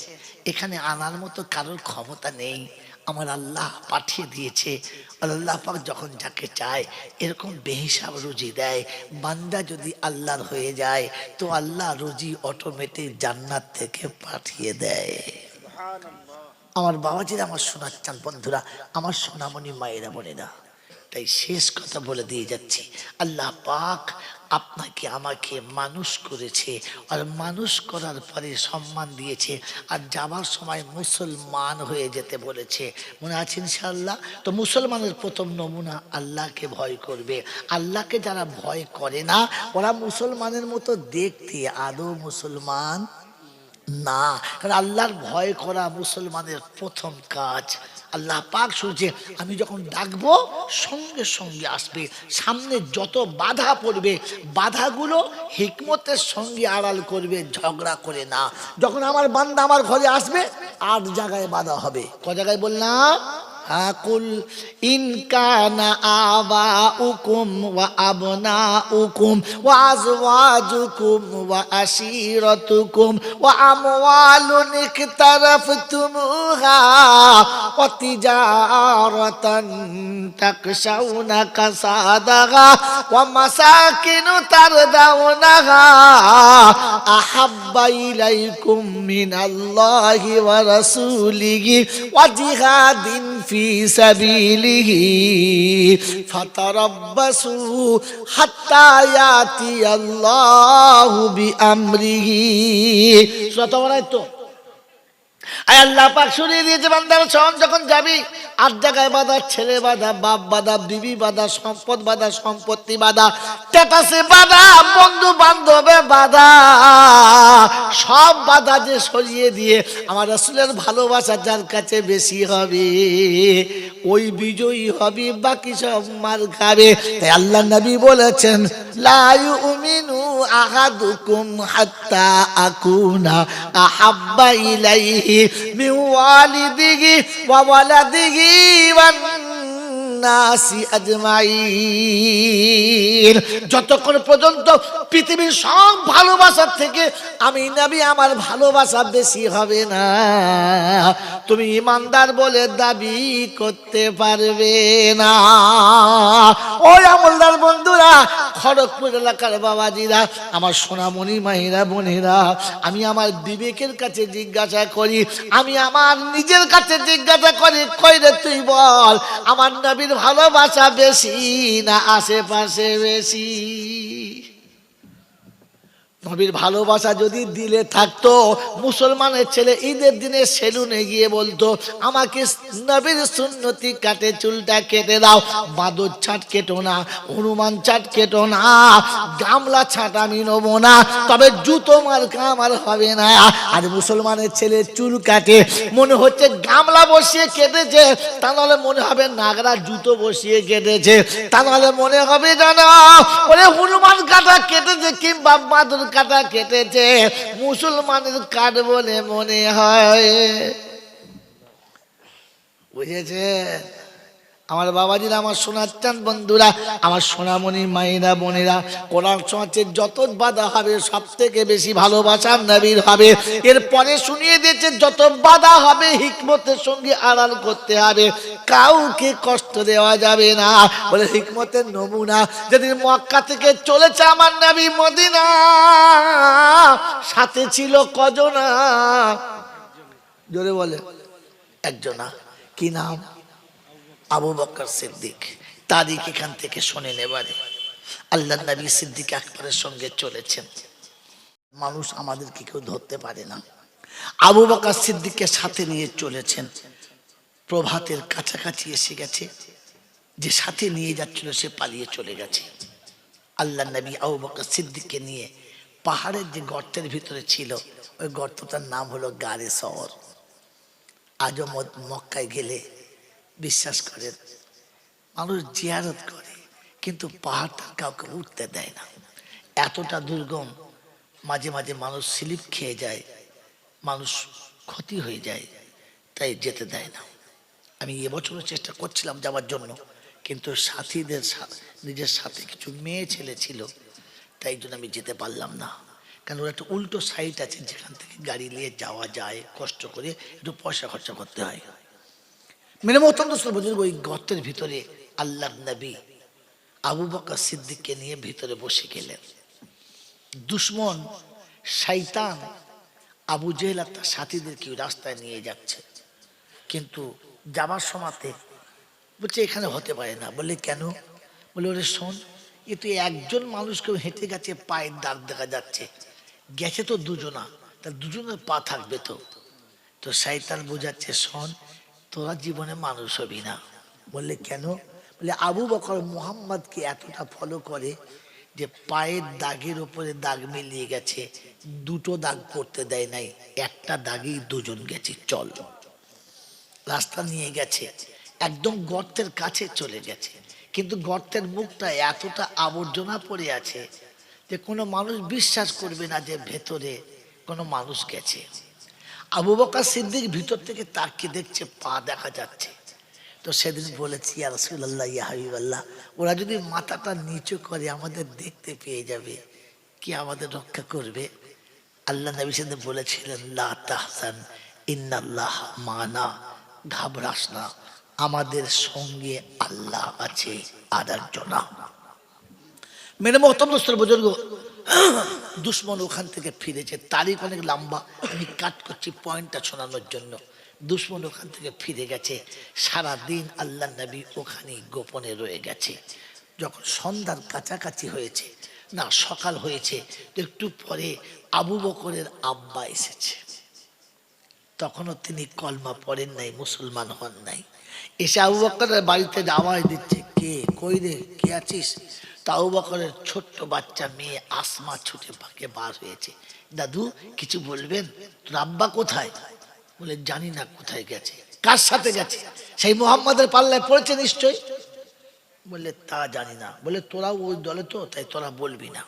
এখানে আনার মতো কারোর ক্ষমতা নেই, আমার আল্লাহ পাঠিয়ে দিয়েছে। আল্লাহ পাক যখন যাকে চায় এরকম বেহিসাব রুজি দেয়। বান্দা যদি আল্লাহর হয়ে যায় তো আল্লাহ রুজি অটোমেটিক জান্নাত থেকে পাঠিয়ে দেয়। আমার বাবাজিরা, আমার সোনার চাঁদ বন্ধুরা, আমার সোনামণি মায়েরা বোনেরা, তাই শেষ কথা বলে দিয়ে যাচ্ছি, আল্লাহ পাক আপনাকে আমাকে মানুষ করেছে, আর মানুষ করার পরে সম্মান দিয়েছে, আর যাবার সময় মুসলমান হয়ে যেতে বলেছে। মনে আছে ইনশাআল্লাহ? তো মুসলমানের প্রথম নমুনা আল্লাহকে ভয় করবে। আল্লাহকে যারা ভয় করে না ওরা মুসলমানের মতো দেখতে আদৌ মুসলমান না, কারণ আল্লাহর ভয় করা মুসলমানের প্রথম কাজ। আল্লাহ পাক শুনছে, আমি যখন ডাকবো সঙ্গে সঙ্গে আসবে, সামনে যত বাধা পড়বে বাধাগুলো হিকমতের সঙ্গে আড়াল করবে, ঝগড়া করে না। যখন আমার বান্দা আমার ঘরে আসবে 8 জায়গায় বাধা হবে। ক জায়গায় বললাম? আকুল ইন কানা আবাউকুম ওয়া আবনাউকুম ওয়া আজওয়াজুকুম ওয়া আশিরাতুকুম ওয়া আমওয়ালুন ইকতারাফতুমুহা ওয়া তিজারাতান তাকশাউনা কাসাদাহা ওয়া মাসাকিনু তারদাউনাহা আহাব্বা ইলাইকুম মিনাল্লাহি ওয়া রাসূলিহি ওয়া জিহাদিন ফি সাবিলিহি ফাতারাব্বাসু হাত্তা ইয়াতিয়াল্লাহু বিআমরিহি। সূরা তাওরায় তো আয় আল্লাহ পাক শুনিয়ে দিয়েছে, বান্দার যখন যাবি 8 জায়গায় বাধা, ছেলে বাধা, বাপ বাধা, বিবি বাধা, সম্পদ বাধা, সম্পত্তি বাধা, স্ট্যাটাসে বাধা, বন্ধু বান্ধবে বাধা, সব বাধা যে সরিয়ে দিয়ে আমার রাসূলের ভালোবাসা যার কাছে বেশি হবে ওই বিজয়ী হবে, বাকি সব মার খাবে। তাই আল্লাহ নবী বলেছেন, লা ইউমিনু আহাদুকুম হাত্তা আকুনা আহাব্বা ইলাইহি মিন ওয়ালিদিহি ওয়া ওয়ালাদিহি ওয়ান নাসি আজমাইন। যতক্ষণ পর্যন্ত পৃথিবীর সব ভালোবাসার থেকে আমি নবী আমার ভালোবাসা বেশি হবে না, তুমি ইমানদার বলে দাবি করতে পারবে না। ওই আমলদার বন্ধুরা, খড়গপুর এলাকার বাবাজিরা, আমার সোনামণি মায়েরা বোনেরা, আমি আমার বিবেকের কাছে জিজ্ঞাসা করি, আমি আমার নিজের কাছে জিজ্ঞাসা করি, কই রে তুই বল, আমার নবীর ভালোবাসা বেশি না আশেপাশে বেশি? নবীর ভালোবাসা যদি দিলে থাকতো, মুসলমানের ছেলে ঈদের দিনে সেলুনে গিয়ে বলতো, আমাকে নবীর সুন্নতি কাটে চুলটা কেটে দাও, বাদর ছাট কেটো না, হনুমান ছাট কেটো না, গামলা ছাট আমি নেবো না, তবে জুতো মার্কা আমার হবে না। আর মুসলমানের ছেলে চুল কাটে, মনে হচ্ছে গামলা বসিয়ে কেটেছে, তা নাহলে মনে হবে নাগরা জুতো বসিয়ে কেটেছে, তা নাহলে মনে হবে জানো ওরে হনুমান কাটা কেটেছে কিংবা বাদর কাটা কেটেছে, মুসলমানের কাট বলে মনে হয়। বুঝেছে আমার বাবাজিরা, আমার সোনার চাঁদ বন্ধুরা, আমার সোনামণি মায়েরা বোনেরা, কোরআন সমাজের যত বাধা হবে সব থেকে বেশি ভালোবাসার নবীর হবে। এরপরে শুনিয়ে দিয়েছে, যত বাধা হবে হিকমতের সঙ্গে আড়াল করতে হবে, কাউকে কষ্ট দেওয়া যাবে না। বলে হিকমতের নমুনা, যেদিন মক্কা থেকে চলেছে আমার নবী মদিনা, সাথে ছিল কজনা? জোরে বলে, একজনা। কি নাম? আবু বকর সিদ্দিক। তারিখ এখান থেকে শোনেন। এবারে আল্লাহ নবী সিদ্দিক আকবরের সঙ্গে চলেছেন মানুষ আমাদেরকে কেউ ধরতে পারে না। আবু বকর সিদ্দিককে সাথে নিয়ে চলেছেন, প্রভাতের কাছাকাছি এসে গেছে, যে সাথে নিয়ে যাচ্ছিল সে পালিয়ে চলে গেছে। আল্লাহ নবী আবু বকর সিদ্দিককে নিয়ে পাহাড়ের যে গর্তের ভিতরে ছিল, ওই গর্তটার নাম হলো গারে সওর। আজও মক্কায় গেলে বিশ্বাস করেন মানুষ জিয়ারত করে, কিন্তু পাহাড়টা কাউকে উঠতে দেয় না, এতটা দুর্গম। মাঝে মাঝে মানুষ স্লিপ খেয়ে যায়, মানুষ ক্ষতি হয়ে যায়, তাই যেতে দেয় না। আমি এবছরও চেষ্টা করছিলাম যাওয়ার জন্য, কিন্তু সাথীদের নিজের সাথে কিছু মেয়ে ছেলে ছিল, তাই জন্য আমি যেতে পারলাম না। কারণ ওর একটা উল্টো সাইড আছে, যেখান থেকে গাড়ি নিয়ে যাওয়া যায়, কষ্ট করে একটু পয়সা খরচা করতে হয়। মেনে মহতরম বুজুর্গ, ওই গর্তের ভিতরে আল্লাহর নবী আবু বকর সিদ্দিককে নিয়ে ভিতরে বসে গেলেন। দুশ্মন শয়তান আবু জেহেল আর তার সাথীদেরকে রাস্তায় নিয়ে যাচ্ছে, কিন্তু যাবার সময়তে বলছে এখানে হতে পারে না। বললে কেন? বলে ওরে শোন, এ তুই একজন মানুষকেও হেঁটে গেছে, পায়ের দাগ দেখা যাচ্ছে, গেছে তো দুজনা, তার দুজনের পা থাকবে তো। তো শয়তান বোঝাচ্ছে, শোন তোরা জীবনে মানুষ হবি না। বললে কেন? বলে আবু বকর মুহাম্মদকে এতটা ফলো করে যে পায়ের দাগের উপরে দাগ মিলিয়ে গেছে, দুটো দাগ পড়তে দেয় নাই, একটা দাগেই দুজন গেছে। চল, রাস্তা নিয়ে গেছে, একদম গর্তের কাছে চলে গেছে, কিন্তু গর্তের মুখটা এতটা আবর্জনা পড়ে আছে যে কোনো মানুষ বিশ্বাস করবে না যে ভেতরে কোনো মানুষ গেছে। আবু বকর সিদ্দিক ভিতর থেকে তাকিয়ে দেখছে পা দেখা যাচ্ছে। তো সেদিন বলেছি, ইয়া রাসূলুল্লাহ, ইয়া হাবিবাল্লাহ, ওরা যদি মাথাটা নিচু করে আমাদের দেখতে পেয়ে যাবে, কি আমাদের রক্ষা করবে? আল্লাহ নবী সেদিন বলেছিলেন, লা তাহজান ইন্নাল্লাহ মানা, ঘাবড়াস না, আমাদের সঙ্গে আল্লাহ আছে, আর একজন না। মেরে মহতরম দোস্তের বুজুর্গ, দুশ্মন ওখান থেকে ফিরেছে, তারিখ অনেক লম্বা, আমি কাট করছি পয়েন্টটা শোনানোর জন্য। দুশ্মন ওখান থেকে ফিরে গেছে, সারাদিন আল্লাহ নবী ওখানে গোপনে রয়ে গেছে। যখন সন্ধ্যার কাছাকাছি হয়েছে, না সকাল হয়েছে, একটু পরে আবু বকরের আব্বা এসেছে। তখনও তিনি কলমা পড়েন নাই, মুসলমান হন নাই। এসে আবু বকরের বাড়িতে আওয়াজ দিচ্ছে, কে, কই রে, কে আছিস? তা আবু বকরের ছোট্ট বাচ্চা মেয়ে আসমা ছুটে পাকে বার হয়েছে। দাদু কিছু বলবেন, তোর আব্বা কোথায়? বলে জানি না কোথায় গেছে। কার সাথে গেছে? সেই মুহাম্মাদের পাল্লায় পড়েছে নিশ্চয়ই। বললে তা জানি না। বলে তোরাও ওই দলে তো, তাই তোরা বলবি না।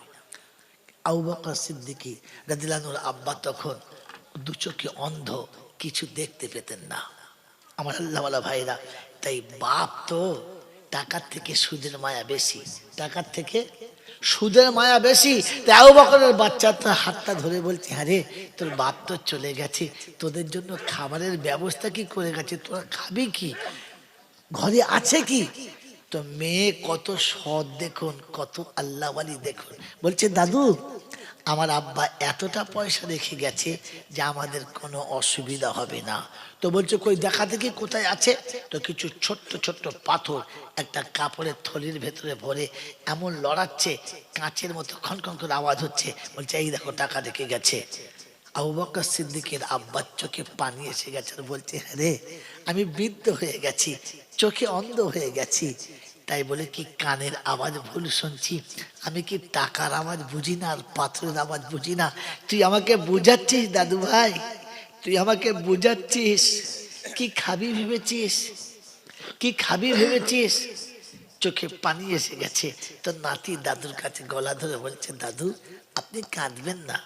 আবু বকর সিদ্দিক রাদিয়াল্লাহু আনহুর আব্বা তখন দু চোখে অন্ধ, কিছু দেখতে পেতেন না। আমার আল্লাহওয়ালা ভাইরা, তাই বাপ তো টাকার থেকে সুদের মায়া বেশি, টাকার থেকে সুদের মায়া বেশি। তাই আবু বকরের বাচ্চা তো হাতটা ধরে বলছে, আরে তোর বাপ তো চলে গেছে, তোদের জন্য খাবারের ব্যবস্থা কি করে গেছে, তোরা খাবি কি, ঘরে আছে কি? তো মেয়ে কত সৎ দেখুন, কত আল্লাহওয়ালি দেখুন, বলছে দাদু আমার আব্বা এতটা পয়সা রেখে গেছে যে আমাদের কোনো অসুবিধা হবে না। তো বলছে কই দেখা দেখি কোথায় আছে। তো কিছু ছোট্ট ছোট্ট পাথর একটা কাপড়ের থলির ভেতরে ভরে এমন লড়াচ্ছে, কাঁচের মতো খনখন করে আওয়াজ হচ্ছে। বলছে এই দেখো টাকা রেখে গেছে। আবু বকর সিদ্দিকের আব্বার চোখে পানি এসে গেছে, আর বলছে হ্যাঁ রে, আমি বৃদ্ধ হয়ে গেছি, চোখে অন্ধ হয়ে গেছি, তাই বলে কি কানের আওয়াজ ভুল শুনছি? আমি কি টাকার আওয়াজ বুঝি না আর পাথরের আওয়াজ বুঝি না? তুই আমাকে বুঝাচ্ছিস দাদু ভাই, তুই আমাকে বুঝাচ্ছিস? কি খাবি ভেবেছিস, কি খাবি ভেবেছিস? চোখে পানি এসে গেছে। তো নাতি দাদুর কাছে গলা ধরে বলছে, দাদু আপনি কাঁদবেন না,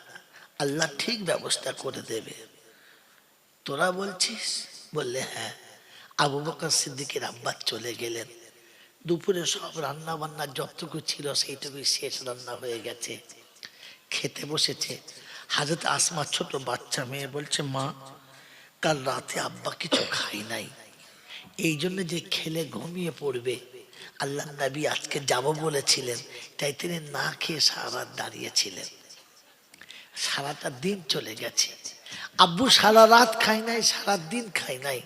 আল্লাহ ঠিক ব্যবস্থা করে দেবে। তোরা বলছিস? বললে হ্যাঁ। আবু বকর সিদ্দিকের আব্বা চলে গেলেন। দুপুরে সব রান্না বান্না যতটুকু ছিল সেইটুকু শেষ রান্না হয়ে গেছে। খেতে বসেছে। হাজরত আসমা ছোট বাচ্চা মেয়ে বলছে, মা কাল রাতে আব্বা কিছু খাই নাই, এই জন্য যে খেলে ঘুমিয়ে পড়বে। আল্লাহ নবী আজকে যাব বলেছিলেন, তাই তিনি না খেয়ে সারা রাত দাঁড়িয়েছিলেন। সারাটা দিন চলে গেছে। আব্বু সারা রাত খাই নাই, সারা দিন খাই নাই,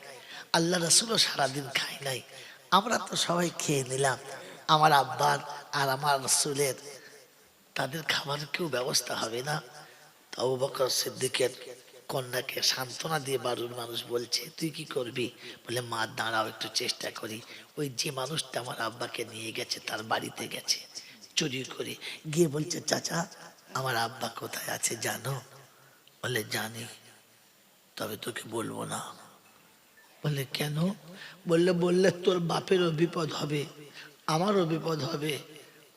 আল্লাহ রাসূলও সারাদিন খাই নাই। আমরা তো সবাই খেয়ে নিলাম, আমার আব্বার আর আমার রাসূলের, তাদের খাবার কেউ ব্যবস্থা হবে না? তো আবু বকর সিদ্দিকের কন্যাকে সান্ত্বনা দিয়ে বাড়ির মানুষ বলছে, তুই কি করবি? বলে, মা দাঁড়াও একটু চেষ্টা করি। ওই যে মানুষটা আমার আব্বাকে নিয়ে গেছে তার বাড়িতে গেছে চুরি করে, গিয়ে বলছে, চাচা আমার আব্বা কোথায় আছে জানো? বলে, জানি, তবে তোকে বলবো না। বলে, কেন? বললে তোর বাপেরও বিপদ হবে, আমারও বিপদ হবে,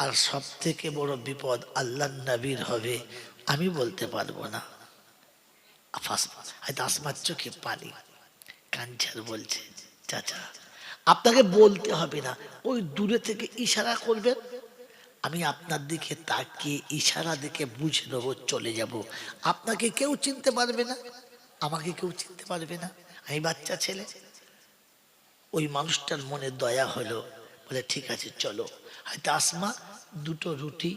আর সব থেকে বড় বিপদ আল্লাহ নবীর হবে, আমি বলতে পারবো না। হয়তো আসমার চোখে পানি, কাঞ্চার বলছে, চাচা আপনাকে বলতে হবে না, ওই দূরে থেকে ইশারা করবেন, আমি আপনার দিকে তাকিয়ে ইশারা দেখে বুঝে নেবো, চলে যাব। আপনাকে কেউ চিনতে পারবে না, আমাকে কেউ চিনতে পারবে না, আমি বাচ্চা ছেলে। ওই মানুষটার মনে দয়া হলো, বলে, ঠিক আছে চলো। হয়তো আসমা দুটো রুটি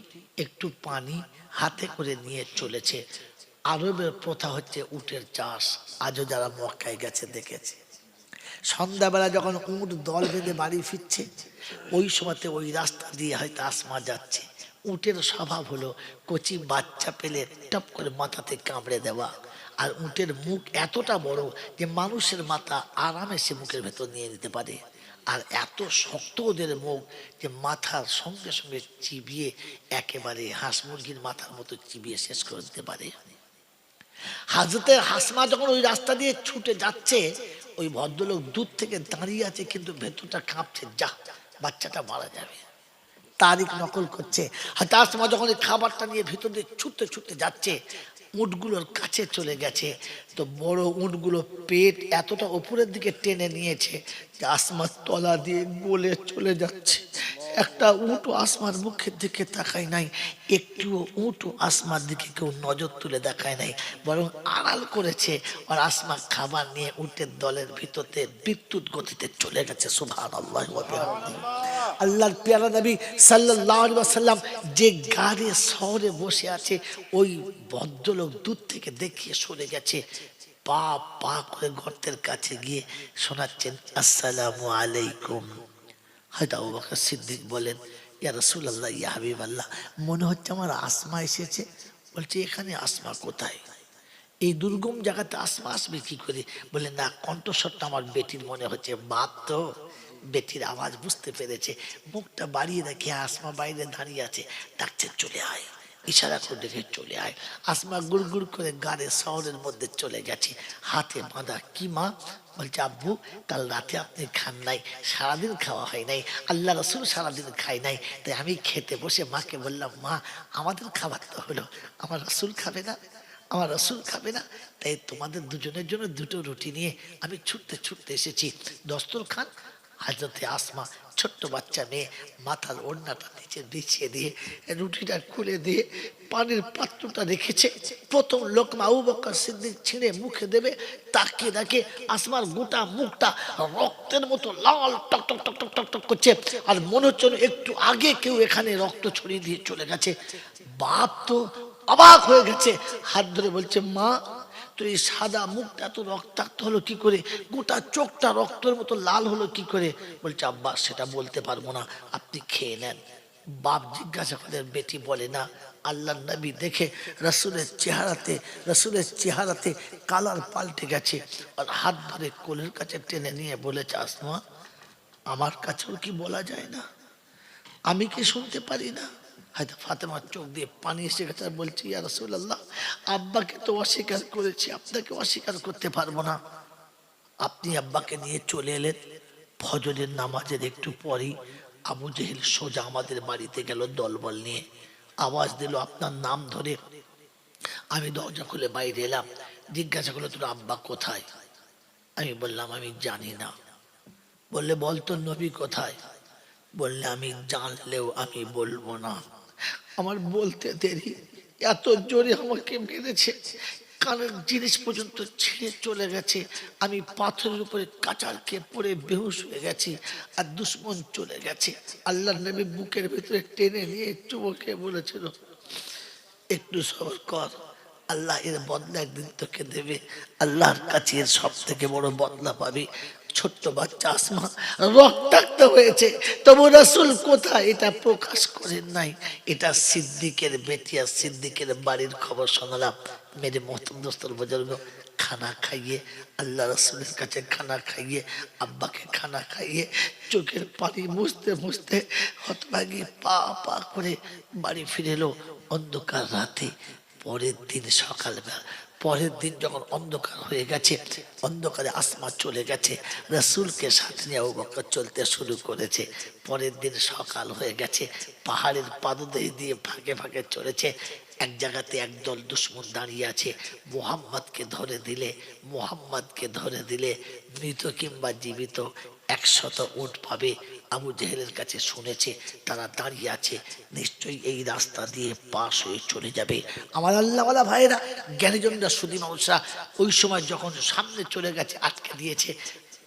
একটু পানি হাতে করে নিয়ে চলেছে। আরবের প্রথা হচ্ছে উটের চাষ, আজও যারা মক্কায় গেছে দেখেছে। সন্ধ্যাবেলা যখন উট দল বেঁধে বাড়ি ফিরছে, ওই সময়তে ওই রাস্তা দিয়ে হয়তো আসমা যাচ্ছে। উটের স্বভাব হলো কচি বাচ্চা পেলে টপ করে মাথাতে কামড়ে দেওয়া, আর উটের মুখ এতটা বড় যে মানুষের মাথা আরামে সে মুখের ভেতর নিয়ে নিতে পারে, আর এত শক্ত ওদের মুখ যে মাথার সঙ্গে সঙ্গে চিবিয়ে একেবারে হাঁস মুরগির মাথার মতো চিবিয়ে শেষ করে দিতে পারে। হাজরতে হাসমা যখন ওই রাস্তা দিয়ে ছুটে যাচ্ছে, ওই ভদ্রলোক দূর থেকে দাঁড়িয়ে আছে, কিন্তু ভেতরটা কাঁপছে, যা বাচ্চাটা মারা যাবে, তারিখ নকল করছে। হয়তো হাসমা যখন এই খাবারটা নিয়ে ভিতর দিয়ে ছুটতে ছুটতে যাচ্ছে, উটগুলোর কাছে চলে গেছে, তো বড় উটগুলো পেট এতটা উপরের দিকে টেনে নিয়েছে যে আসমার তলা দিয়ে গলে চলে যাচ্ছে। একটা উটও আসমার মুখের দিকে তাকায় নাই, একটুও উটও আসমার দিকে কেউ নজর তুলে দেখায় নাই, বরং আড়াল করেছে। আর আসমা খাবার নিয়ে উটের দলের ভিতরে বিদ্যুৎ গতিতে চলে গেছে। সুবহানাল্লাহ ওয়া বিহামদিহি। আল্লাহর পেয়ারা নবী সাল্লাল্লাহু আলাইহি ওয়াসাল্লাম যে গাড়ি শহরে বসে আছে, ওই ভদ্রলোক দূর থেকে দেখিয়ে সরে গেছে, পা পা করে গর্তের কাছে গিয়ে শোনাচ্ছেন, আসসালামু আলাইকুম। হয়তো আবু বকর সিদ্দিক বলেন, ইয়া রাসূলুল্লাহ, ইয়া হাবিবাল্লাহ, মনে হচ্ছে আমার আসমা এসেছে। বলছে, এখানে আসমা কোথায়? এই দুর্গম জায়গাতে আসমা আসবে কি করে? বলে, না, কণ্ঠস্বরটা আমার বেটির মনে হচ্ছে। বাপ তো বেটির আওয়াজ বুঝতে পেরেছে, মুখটা বাড়িয়ে দেখে আসমা বাইরে দাঁড়িয়ে আছে, ডাকছে, চলে আয়, ইশারা করে দেখে চলে আয়। আসমা গুড় গুড় করে গাড়ি শহরের মধ্যে চলে গেছে, হাতে বাঁধা। কি মা? বলছে, আব্বু কাল রাতে আপনি খান নাই, সারাদিন খাওয়া হয় নাই, আল্লাহ রসুল সারাদিন খাই নাই, তাই আমি খেতে বসে মাকে বললাম, মা আমাদের খাবার তো হলো, আমার রসুল খাবে না, আমার রসুল খাবে না, তাই তোমাদের দুজনের জন্য দুটো রুটি নিয়ে আমি ছুটতে ছুটতে এসেছি। দস্তরখান। হাজরতে আসমা ছোট্ট বাচ্চা মেয়ে, মাথার ওড়নাটা নিচে বিছিয়ে দিয়ে রুটিটা খুলে দিয়ে পানির পাত্রটা রেখেছে। প্রথম লোকমা আবু বকর সিদ্দিক ছিঁড়ে মুখে দেবে, তাকিয়ে দেখে আসমার গোটা মুখটা রক্তের মতো লাল, টক টক টক টক টক টক করছে, আর মনে হচ্ছে একটু আগে কেউ এখানে রক্ত ছড়িয়ে দিয়ে চলে গেছে। বাপ তো অবাক হয়ে গেছে, হাত ধরে বলছে, মা তো এই সাদা মুখটা এত রক্তাক্ত হলো কি করে, গোটা চোখটা রক্তের মতো লাল হলো কি করে? বলছে, আব্বা সেটা বলতে পারবো না, আপনি খেয়ে নেন। বাপ জিজ্ঞাসা করে, বেটি বলে না, আল্লাহ নবী দেখে রসুলের চেহারাতে কালার পাল্টে গেছে, আর হাত ধরে কোলের কাছে টেনে নিয়ে বলেছে, আসমা আমার কাছেও কি বলা যায় না? আমি কি শুনতে পারি না? হয়তো ফাতেমার চোখ দিয়ে পানি এসে গেছে, আর বলছি, ইয়া রাসূলুল্লাহ, আব্বাকে তো অস্বীকার করেছি, আপনাকে অস্বীকার করতে পারবো না। আপনি আব্বাকে নিয়ে চলে এলেন, ফজরের নামাজের একটু পরেই আবু জেহেল সোজা আমাদের বাড়িতে গেল দলবল নিয়ে, আওয়াজ দিল আপনার নাম ধরে। আমি দরজা খুলে বাইরে এলাম, জিজ্ঞাসা করলো, তোর আব্বা কোথায়? আমি বললাম, আমি জানি না। বললে, বল তোর নবী কোথায়? বললে, আমি জানলেও আমি বলবো না, আমার বলতে দেরি, এত জোরে আমাকে মেরেছে, কানের জিনিস পর্যন্ত ছিঁড়ে চলে গেছে, আমি পাথরের উপরে কাচার খেয়ে পড়ে বেহুশ হয়ে গেছি, আর দুশ্মন চলে গেছে। আল্লাহ নবী বুকের ভিতরে টেনে নিয়ে চুমকে বলেছিল, একটু সবর কর, আল্লাহ এর বদলা একদিন তোকে দেবে, আল্লাহর কাছে এর সব থেকে বড় বদলা পাবি। ছোট্ট বাচ্চা আসমা রক্তাক্ত হয়েছে, তবু রাসূল কোথায় এটা প্রকাশ করেন নাই। এটা সিদ্দিকের বেটিয়া সিদ্দিকের বাড়ির খবর শোনালাম। মেরে মোহতরম দোস্তর বুজুর্গ, খানা খাইয়ে আল্লাহ রাসূলের কাছে খানা খাইয়ে, আব্বাকে খানা খাইয়ে, চোখের পানি মুছতে মুছতে হতভাগী পা পা করে বাড়ি ফিরে এলো অন্ধকার রাতে। পরের দিন সকালবেলা, পরের দিন যখন অন্ধকার হয়ে গেছে, অন্ধকারে আসমা চলে গেছে, রাসূলকে সাথে নিয়ে আবু বকর চলতে শুরু করেছে। পরের দিন সকাল হয়ে গেছে, পাহাড়ের পাদদেশ দিয়ে ফাঁকে ফাঁকে চলেছে। এক জায়গাতে একদল দুশমন দাঁড়িয়ে আছে। মুহাম্মদকে ধরে দিলে, মুহাম্মদকে ধরে দিলে মৃত কিংবা জীবিত 100 উট পাবে। আবু জেহেলের কাছে শুনেছে তারা দাঁড়িয়ে আছে, নিশ্চয়ই এই রাস্তা দিয়ে পাশ হয়ে চলে যাবে। আমার আল্লাহওয়ালা ভাইয়েরা, জ্ঞানীজনরা, সুধী মানুষরা, ওই সময় যখন সামনে চলে গেছে, আটকে দিয়েছে।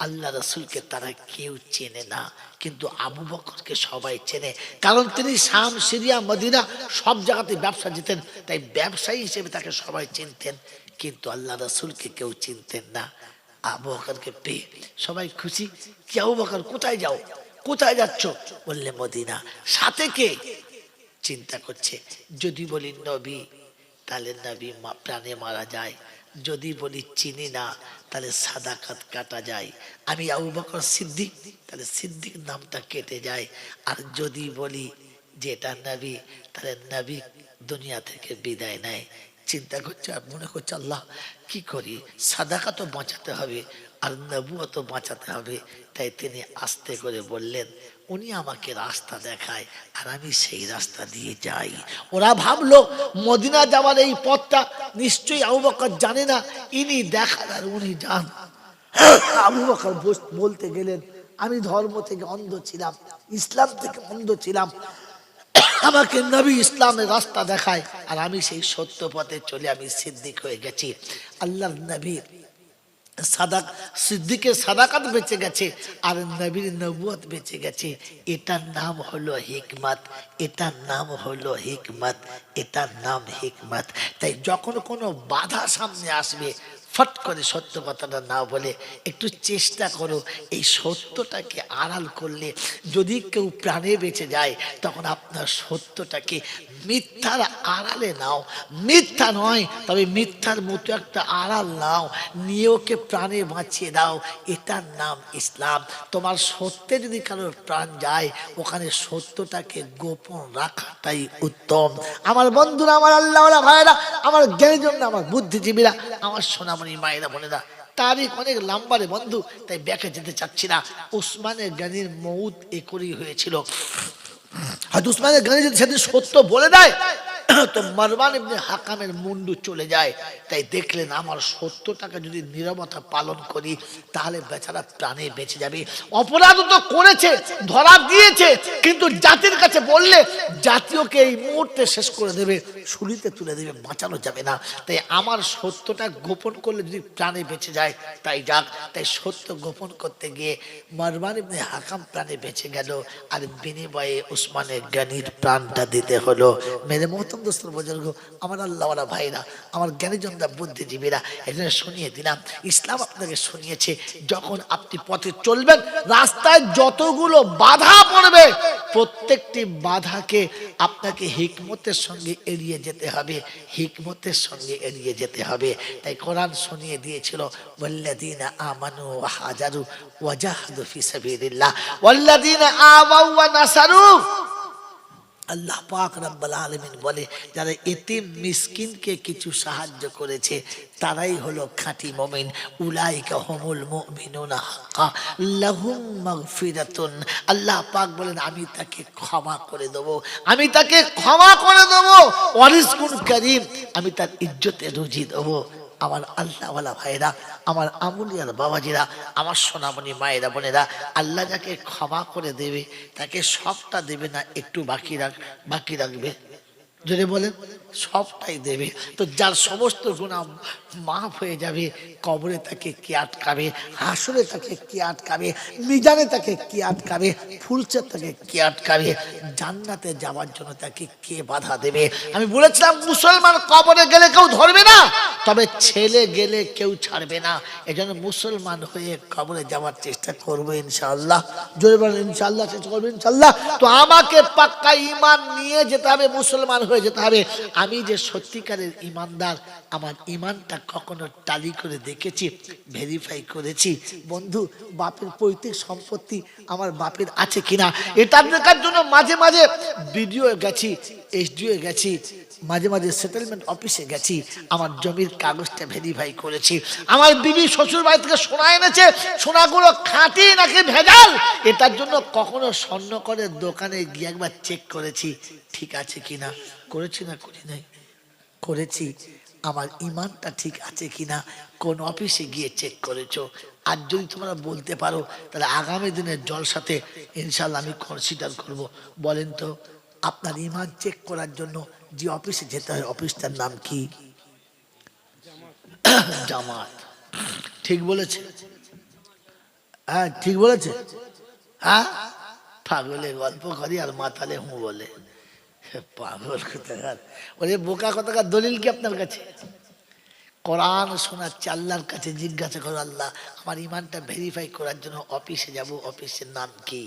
আল্লাহ রাসূলকে তারা কেউ চেনে না, কিন্তু আবু বকরকে সবাই চেনে, কারণ তিনি শাম, সিরিয়া, মদিনা সব জায়গাতে ব্যবসা যেতেন, তাই ব্যবসায়ী হিসেবে তাকে সবাই চিনতেন। কিন্তু আল্লাহ রাসূলকে কেউ চিনতেন না। আবু বকরকে পেয়ে সবাই খুশি। কি আবু বকর, কোথায় যাও, কোথায় যাচ্ছ? বললে মদিনা। সাথে কে? চিন্তা করছে, যদি বলি নবী তাহলে নবী প্রাণে মারা যায়, যদি বলি চিনি না তাহলে সাদাকাত কাটা যায়, আমি আবু বকর সিদ্দিক তাহলে সিদ্দিক নামটা কেটে যায়, আর যদি বলি যে এটা নবী তাহলে নবী দুনিয়া থেকে বিদায় নেয়। চিন্তা করছে আর মনে করছে, আল্লাহ কি করি, সাদাকাতও বাঁচাতে হবে আর নবুয়তও বাঁচাতে হবে। তাই তিনি আস্তে করে বললেন, উনি আমাকে রাস্তা দেখায় আর আমি সেই রাস্তা দিয়ে যাই। ওরা ভাবলো মদিনা যাওয়ার এই পথটা নিশ্চয়ই আবু বকর জানে না, ইনি দেখান আর উনি যান। আবু বকর বলতে গেলেন, আমি ধর্ম থেকে অন্ধ ছিলাম, ইসলাম থেকে অন্ধ ছিলাম, আমাকে নবী ইসলামের রাস্তা দেখায় আর আমি সেই সত্য পথে চলে আমি সিদ্দিক হয়ে গেছি। আল্লাহর নবী সিদ্দিকের সাদাকাত বেঁচে গেছে আর নবীর নবুয়ত বেঁচে গেছে। এটার নাম হলো হিকমত, এটার নাম হলো হিকমত, এটার নাম হিকমত। তাই যখন কোনো বাধা সামনে আসবে, ফট করে সত্য কথাটা না বলে একটু চেষ্টা করো এই সত্যটাকে আড়াল করলে যদি কেউ প্রাণে বেঁচে যায়, তখন আপনার সত্যটাকে মিথ্যার আড়ালে নাও, মিথ্যা নয় তবে মিথ্যার মতো একটা আড়াল নাও, নিয়ে ওকে প্রাণে বাঁচিয়ে দাও। এটার নাম ইসলাম। তোমার সত্যে যদি কারোর প্রাণ যায়, ওখানে সত্যটাকে গোপন রাখাটাই উত্তম। আমার বন্ধুরা, আমার আল্লাহওয়ালা ভাইয়েরা, আমার জ্ঞানীজনরা, আমার বুদ্ধিজীবীরা, আমার সোনামণি মায়েরা বোনেরা, তারিখ অনেক লম্বা রে বন্ধু, তাই ব্যাকে যেতে চাচ্ছি না। উসমানের গানির মউত এ করেই হয়েছিল। হয়তো উসমানের গানি যদি সেদিন সত্য বলে দেয় তো মারওয়ান ইবনে হাকামের মুন্ডু চলে যায়। তাই দেখলেন আমার সত্যটাকে যদি নীরবতা পালন করি তাহলে বেচারা প্রাণে বেঁচে যাবে। অপরাধ তো করেছে, ধরা দিয়েছে, কিন্তু জাতির কাছে বললে জাতীয়কে এই মুহূর্তে শেষ করে দেবে, শুলিতে তুলে দেবে, বাঁচানো যাবে না। তাই আমার সত্যটা গোপন করলে যদি প্রাণে বেঁচে যায় তাই যাক। তাই সত্য গোপন করতে গিয়ে মারওয়ান ইবনে হাকাম প্রাণে বেঁচে গেল, আর বিনিময়ে উসমানের গানির প্রাণটা দিতে হলো। মেরে মোহতরম দোস্তর বুজুর্গ, আমার আল্লাহওয়ালা ভাইরা, আমার জ্ঞানীজনরা, বুদ্ধিজীবীরা, এখানে শুনিয়ে দিলাম, ইসলাম আপনাকে শুনিয়েছে যখন আপনি পথে চলবেন, রাস্তায় যতগুলো বাধা পড়বে প্রত্যেকটি বাধাকে আপনাকে হিকমতের সঙ্গে এড়িয়ে যেতে হবে, হিকমতের সঙ্গে এড়িয়ে যেতে হবে। তাই কোরআন শুনিয়ে দিয়েছিল, ওয়াল্লাযীনা আমানু ওয়া হাজারু ওয়া জাহাদু ফি সাবিলিল্লাহ ওয়াল্লাযীনা আওয়াউ ওয়া নাসারু। আল্লাহ পাক রব্বুল আলামিন বলে, যারা এতিম মিসকিনকে কিছু সাহায্য করেছে তারাই হলো খাঁটি মুমিন। উলাইকা হুমুল মুমিনুনা হাক্কা লাহুম মাগফিরাতুন। আল্লাহ পাক বলেন, আমি তাকে ক্ষমা করে দেব, আমি তাকে ক্ষমা করে দেব, ওয়া রিজকুন কারীম, আমি তার ইজ্জতে রুজি দেব। আমার আল্লাহওয়ালা ভাইরা, আমার আমুলিয়ার বাবাজিরা, আমার সোনামণি মায়েরা বোনেরা, আল্লাহ যাকে ক্ষমা করে দেবে তাকে সবটা দেবে না, একটু বাকি রাখবে। যদি বলেন সবটাই দেবে। তো যার সমস্ত গুনাহ মাফ হয়ে যাবে, কবরে তাকে কে আটকাবে, হাসরে তাকে কে আটকাবে, মিজানে তাকে কে আটকাবে, ফুলসে তাকে কে আটকাবে, জান্নাতে যাওয়ার জন্য তাকে কে বাধা দেবে? আমি বলেছিলাম মুসলমান কবরে গেলে কেউ ধরবে না, তবে ছেলে গেলে কেউ ছাড়বে না। এজন্য মুসলমান হয়ে কবরে যাওয়ার চেষ্টা করবো ইনশাআল্লাহ। জোরে বলেন ইনশাআল্লাহ, চেষ্টা করবো ইনশাআল্লাহ। তো আমাকে পাক্কা ঈমান নিয়ে যেতে হবে, মুসলমান হয়ে যেতে হবে। আমি যে সত্যিকারের ঈমানদার, আমার ঈমানটা কখনো টালি করে দেখেছি, ভেরিফাই করেছি। বন্ধু, বাপের পৈতৃক সম্পত্তি আমার বাপের আছে কিনা এটা দেখার জন্য মাঝে মাঝে বিডিও গেছি, এসডিও গেছি, মাঝে মাঝে সেটেলমেন্ট অফিসে গেছি, আমার জমির কাগজটা ভেরিফাই করেছি। আমার বিবি শ্বশুর বাড়ি থেকে সোনা এনেছে, সোনাগুলো খাঁটি নাকি ভেজাল, এটার জন্য কখনো স্বর্ণকরের দোকানে গিয়ে একবার চেক করেছি ঠিক আছে কিনা। করেছি না করি নাই? করেছি। আমার ঈমানটা ঠিক আছে কিনা কোন অফিসে গিয়ে চেক করেছো? আর যদি তোমরা বলতে পারো তাহলে আগামী দিনের জলসাতে ইনশাআল্লাহ আমি কনসিডার করব। বলেন তো, আপনার ঈমান চেক করার জন্য যে অফিসে যেতে হয় অফিসটার নাম কি? জামাত। ঠিক বলেছে? হ্যাঁ ঠিক বলেছে। হ্যাঁ, পাগলে গল্প করি আর মাতালে হুঁ বলে। পাগল কোথাকার, ওরে বোকা কোথাকার। দলিল কি আপনার কাছে? কোরআন শোনাচ্ছে, আল্লাহর কাছে জিজ্ঞাসা করো, আল্লাহ আমার ঈমানটা ভেরিফাই করার জন্য অফিসে যাব, অফিসের নাম কি?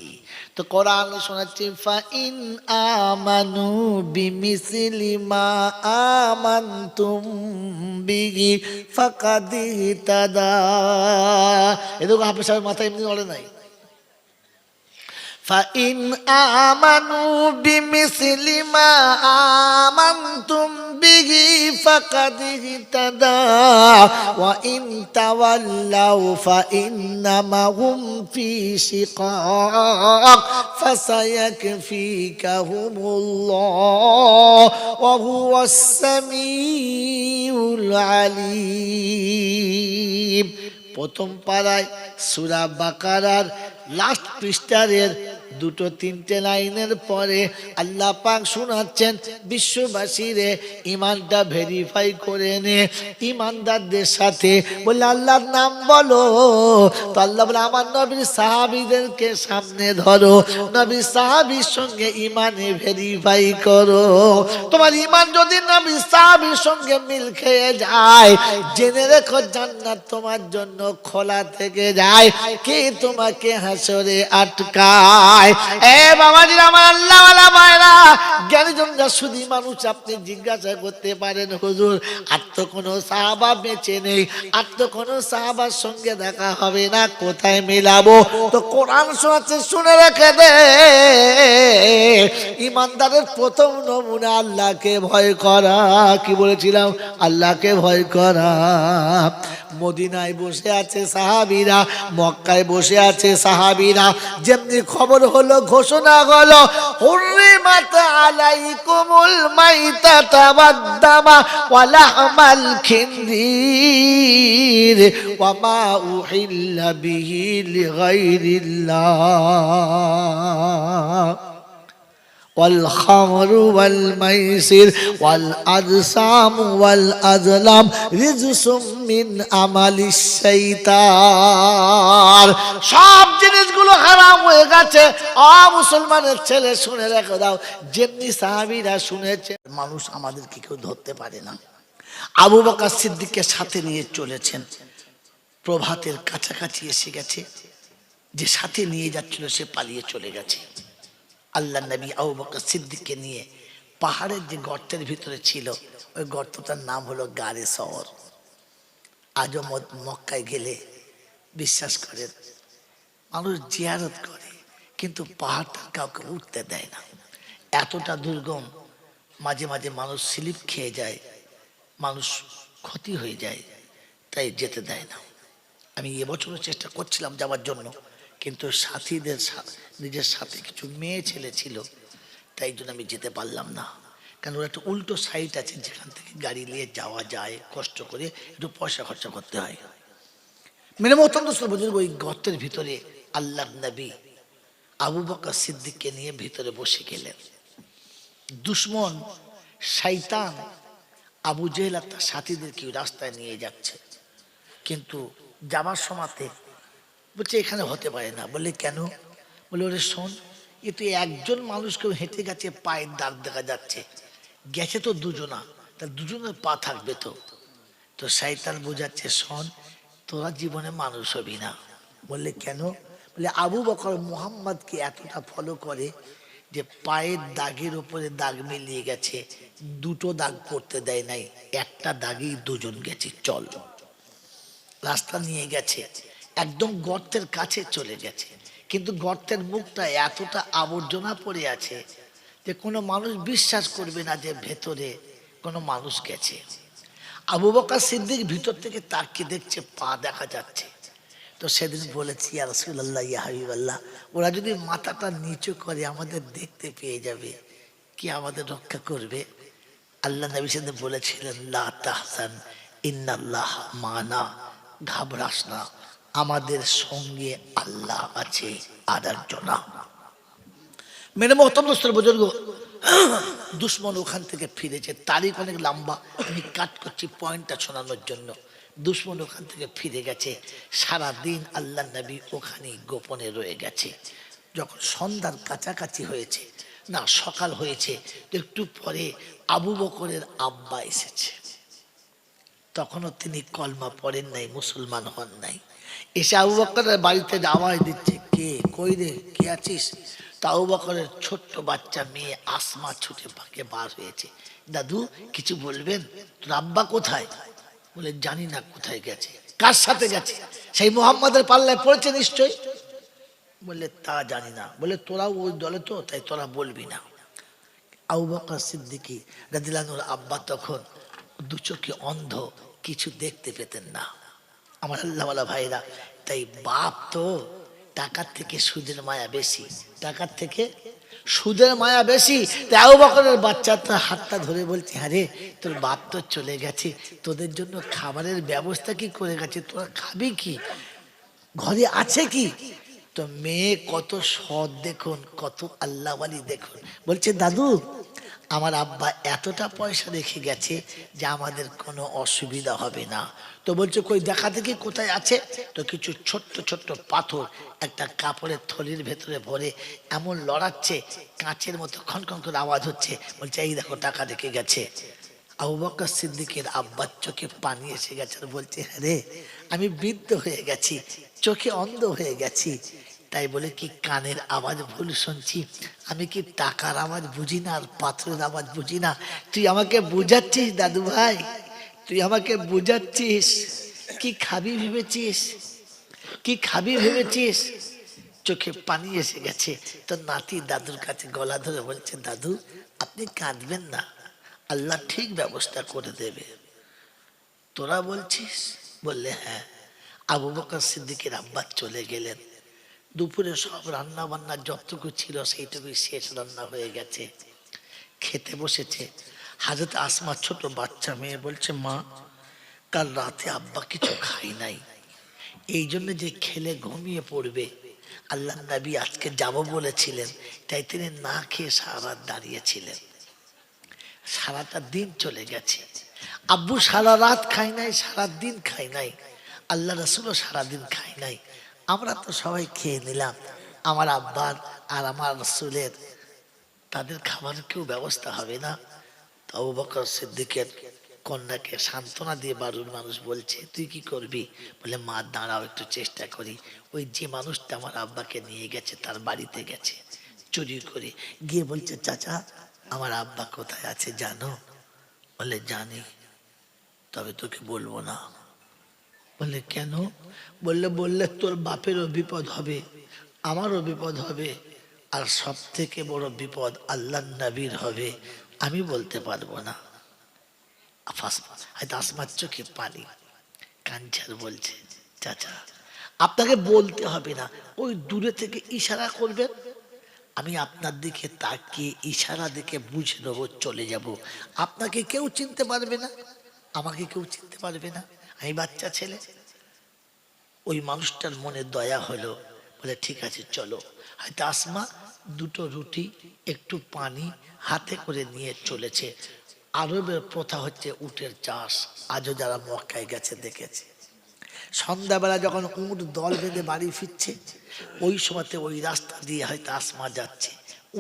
তো কোরআন শোনাচ্ছে, ফাইন আমানু বিমিসলি মা আমানতুম বিহি ফাকাদ ইহতাদা। এরকম হাফেজ সাহেব মাথায় এমনি নড়ে নাই। فإن آمنوا بمثل ما آمنتم به فقد اهتدى وإن تولوا فإنما هم في شقاق فسيكفيكهم الله وهو السميع العليم। প্রথম পারায় সূরা বাকারার লাস্ট পৃষ্ঠার দুটো তিনটে লাইনের পরে আল্লাহ পাক শোনাচ্ছেন, বিশ্ববাসীরে ঈমানটা ভেরিফাই করে নে। ঈমানদারদের সাথে বলে আল্লাহর নাম বলো। তো আল্লাহ বলে আমার নবীর সাহাবীদেরকে সামনে ধরো, নবীর সাহাবীর সঙ্গে ঈমানে ভেরিফাই করো। তোমার ঈমান যদি নবীর সাহাবীর সঙ্গে মিল খেয়ে যায়, জেনে রেখো জান্নাত তোমার জন্য খোলা থেকে যায়। কে তোমাকে হাসরে আটকায়? এ বাবাজিরা, আমার আল্লাহওয়ালা ভাইরা, জ্ঞানীজনরা শুধু মানুষ, আপনি জিজ্ঞাসা করতে পারেন হুজুর আর তো কোনো সাহাবা বেঁচে নেই, আর তো কোনো সাহাবার সঙ্গে দেখা হবে না, কোথায় মেলাবো? তো কোরআন শোনাচ্ছে, শুনে রেখে দে। ঈমানদারের প্রথম নমুনা আল্লাহকে ভয় করা। কি বলেছিলাম? আল্লাহকে ভয় করা। মদিনায় বসে আছে সাহাবীরা, মক্কায় বসে আছে সাহাবীরা, যেমনি খবর হলো, ঘোষণা হলো, হুররিমাত আলাইকুমুল মাইতাতা ওয়াদ-দামা ওয়া লাহমাল খিনজির ওয়া মা উহিল্লা বিহি লিগাইরিল্লাহ والخمر والميسر والأجسام والأزلام رجس من عمل الشيطان। সব জিনিসগুলো হারাম হয়ে গেছে। মুসলমানের ছেলে শুনে রেখে দাও, যেমনি সাহাবীরা শুনেছে, মানুষ আমাদেরকে কেউ ধরতে পারে না। আবু বকর সিদ্দিককে সাথে নিয়ে চলেছেন, প্রভাতের কাছাকাছি এসে গেছে, যে সাথে নিয়ে যাচ্ছিল সে পালিয়ে চলে গেছে। আল্লাহ নবী আবু বকর সিদ্দিককে নিয়ে পাহাড়ের যে গর্তের ভিতরে ছিল, ওই গর্তটার নাম হলো গারে সওর। আজও মক্কায় গেলে বিশ্বাস করেন, মানুষ জিয়ারত করে, কিন্তু পাহাড়টা কাউকে উঠতে দেয় না, এতটা দুর্গম। মাঝে মাঝে মানুষ স্লিপ খেয়ে যায়, মানুষ ক্ষতি হয়ে যায়, তাই যেতে দেয় না। আমি এবছরও চেষ্টা করছিলাম যাওয়ার জন্য, কিন্তু সাথীদের নিজের সাথে কিছু মেয়ে ছেলে ছিল, তাই জন্য আমি যেতে পারলাম না। কারণ ওর একটা উল্টো সাইড আছে, যেখান থেকে গাড়ি নিয়ে যাওয়া যায়, কষ্ট করে একটু পয়সা খরচা করতে হয়। মেরে মহতরম বুজুর্গ, ওই গর্তের ভিতরে আল্লাহর নবী আবু বকর সিদ্দিককে নিয়ে ভিতরে বসে গেলেন। দুশমন শয়তান আবু জেহেল আর তার সাথীদেরকে রাস্তায় নিয়ে যাচ্ছে, কিন্তু যাবার সময়তে বলছে এখানে হতে পারে না। বলে কেন? বলে ওরে শোন, এ তো একজন মানুষকে হেঁটে গেছে, পায়ের দাগ দেখা যাচ্ছে, গেছে তো দুজনা, তার দুজনের পা থাকবে তো। তো শয়তান বোঝাচ্ছে, শোন তোরা জীবনে মানুষ হবি না। বললে কেন? বলে আবু বকর মুহাম্মদকে এতটা ফলো করে যে পায়ের দাগের উপরে দাগ মিলিয়ে গেছে, দুটো দাগ পড়তে দেয় নাই, একটা দাগেই দুজন গেছে। চল, রাস্তা নিয়ে গেছে, একদম গর্তের কাছে চলে গেছে, কিন্তু গর্তের মুখটা এতটা আবর্জনা পড়ে আছে যে কোনো মানুষ বিশ্বাস করবে না যে ভেতরে কোনো মানুষ গেছে। আবু বকর সিদ্দিক ভিতর থেকে তাকিয়ে দেখছে, পা দেখা যাচ্ছে। তো সেদিন বলেছি, ইয়া রাসূলুল্লাহ, ইয়া হাবিবাল্লাহ, ওরা যদি মাথাটা নিচু করে আমাদের দেখতে পেয়ে যাবে, কি আমাদের রক্ষা করবে? আল্লাহ নবী সেদিন বলেছিলেন, লা তাহজান ইন্নাল্লাহ মানা, ঘাবড়াস না, আমাদের সঙ্গে আল্লাহ আছে, আর একজন না। মেরে মোহতরম দোস্তর বুজুর্গ, দুশ্মন ওখান থেকে ফিরেছে, তারিখ অনেক লম্বা, আমি কাট করছি পয়েন্টটা শোনানোর জন্য। দুশ্মন ওখান থেকে ফিরে গেছে, সারাদিন আল্লাহ নবী ওখানে গোপনে রয়ে গেছে। যখন সন্ধ্যার কাছাকাছি হয়েছে, না সকাল হয়েছে, একটু পরে আবু বকরের আব্বা এসেছে। তখনও তিনি কলমা পড়েন নাই, মুসলমান হন নাই। এসে আবু বকরের বাড়িতে আওয়াজ দিচ্ছে, কে, কই রে, কে আছিস? তা আবু বকরের ছোট্ট বাচ্চা মেয়ে আসমা ছুটে পাকে বার হয়েছে। দাদু কিছু বলবেন, তোর আব্বা কোথায়? বলে জানি না কোথায় গেছে। কার সাথে গেছে? সেই মুহাম্মাদের পাল্লায় পড়েছে নিশ্চয়। বললে তা জানি না। বলে তোরাও ওই দলে তো, তাই তোরা বলবি না। আবু বকর সিদ্দিক রাদিয়াল্লাহু আনহুর আব্বা তখন দু চোখে অন্ধ, কিছু দেখতে পেতেন না। আমার আল্লাহওয়ালা ভাইরা, তাই বাপ তো টাকার থেকে সুদের মায়া বেশি, টাকার থেকে সুদের মায়া বেশি। তাই আবু বকরের বাচ্চা তার হাতটা ধরে বলছে, আরে তোর বাপ তো চলে গেছে, তোদের জন্য খাবারের ব্যবস্থা কি করে গেছে, তোরা খাবি কি, ঘরে আছে কি? তো মেয়ে কত সৎ দেখুন, কত আল্লাহওয়ালি দেখুন, বলছে দাদু আমার আব্বা এতটা পয়সা রেখে গেছে যে আমাদের কোনো অসুবিধা হবে না। তো বলছে কই দেখা দেখি কোথায় আছে। তো কিছু ছোট্ট ছোট্ট পাথর একটা কাপড়ের থলির ভেতরে ভরে এমন লড়াচ্ছে, কাঁচের মতো খনখন করে আওয়াজ হচ্ছে। বলছে এই দেখো টাকা রেখে গেছে। আবু বকর সিদ্দিকের আব্বার চোখে পানি এসে গেছে, আর বলছে হ্যাঁ রে, আমি বৃদ্ধ হয়ে গেছি, চোখে অন্ধ হয়ে গেছি, তাই বলে কি কানের আওয়াজ ভুল শুনছি? আমি কি টাকার আওয়াজ বুঝি না আর পাথরের আওয়াজ বুঝি না? তুই আমাকে বুঝাচ্ছিস দাদু ভাই, তুই আমাকে বুঝাচ্ছিস? কি খাবি ভেবেছিস, কি খাবি ভেবেছিস? চোখে পানি এসে গেছে। তো নাতি দাদুর কাছে গলা ধরে বলছে, দাদু আপনি কাঁদবেন না, আল্লাহ ঠিক ব্যবস্থা করে দেবে। তোরা বলছিস? বললে হ্যাঁ। আবু বকর সিদ্দিকের আব্বা চলে গেলেন। দুপুরে সব রান্না বান্না যতটুকু ছিল সেইটুকুই শেষ রান্না হয়ে গেছে। খেতে বসেছে। হাজরত আসমা ছোট বাচ্চা মেয়ে বলছে, মা কাল রাতে আব্বা কিছু খাই নাই, এই জন্য যে খেলে ঘুমিয়ে পড়বে, আল্লাহ নবী আজকে যাব বলেছিলেন, তাই তিনি না খেয়ে সারা রাত দাঁড়িয়েছিলেন। সারাটা দিন চলে গেছে, আব্বু সারা রাত খাই নাই, সারা দিন খাই নাই, আল্লাহ রাসূলও সারাদিন খাই নাই। আমরা তো সবাই খেয়ে নিলাম, আমার আব্বার আর আমার রাসূলের তাদের খাবারের কেউ ব্যবস্থা হবে না। তো আবু বকর সিদ্দিকের কন্যাকে সান্ত্বনা দিয়ে বাড়ির মানুষ বলছে, তুই কি করবি? বলে মা দাঁড়াও একটু চেষ্টা করি। ওই যে মানুষটা আমার আব্বাকে নিয়ে গেছে তার বাড়িতে গেছে চুরি করে, গিয়ে বলছে, চাচা আমার আব্বা কোথায় আছে জানো? বলে জানি, তবে তোকে বলবো না। বলে কেন? বললে তোর বাপেরও বিপদ হবে, আমারও বিপদ হবে, আর সব থেকে বড় বিপদ আল্লাহ নবীর হবে, আমি বলতে পারবো না। হয়তো আসমার চোখে পানি, কাঞ্চার বলছে, চাচা আপনাকে বলতে হবে না, ওই দূরে থেকে ইশারা করবেন, আমি আপনার দিকে তাকিয়ে ইশারা দিকে বুঝে নেবো, চলে যাব, আপনাকে কেউ চিনতে পারবে না, আমাকে কেউ চিনতে পারবে না, আমি বাচ্চা ছেলে। ওই মানুষটার মনে দয়া হলো, বলে ঠিক আছে চলো। হয়তো আসমা দুটো রুটি একটু পানি হাতে করে নিয়ে চলেছে। আরবের প্রথা হচ্ছে উটের চাষ। আজও যারা মক্কায় গেছে দেখেছে, সন্ধ্যাবেলা যখন উট দল বেঁধে বাড়ি ফিরছে, ওই সময়তে ওই রাস্তা দিয়ে হয়তো আসমা যাচ্ছে।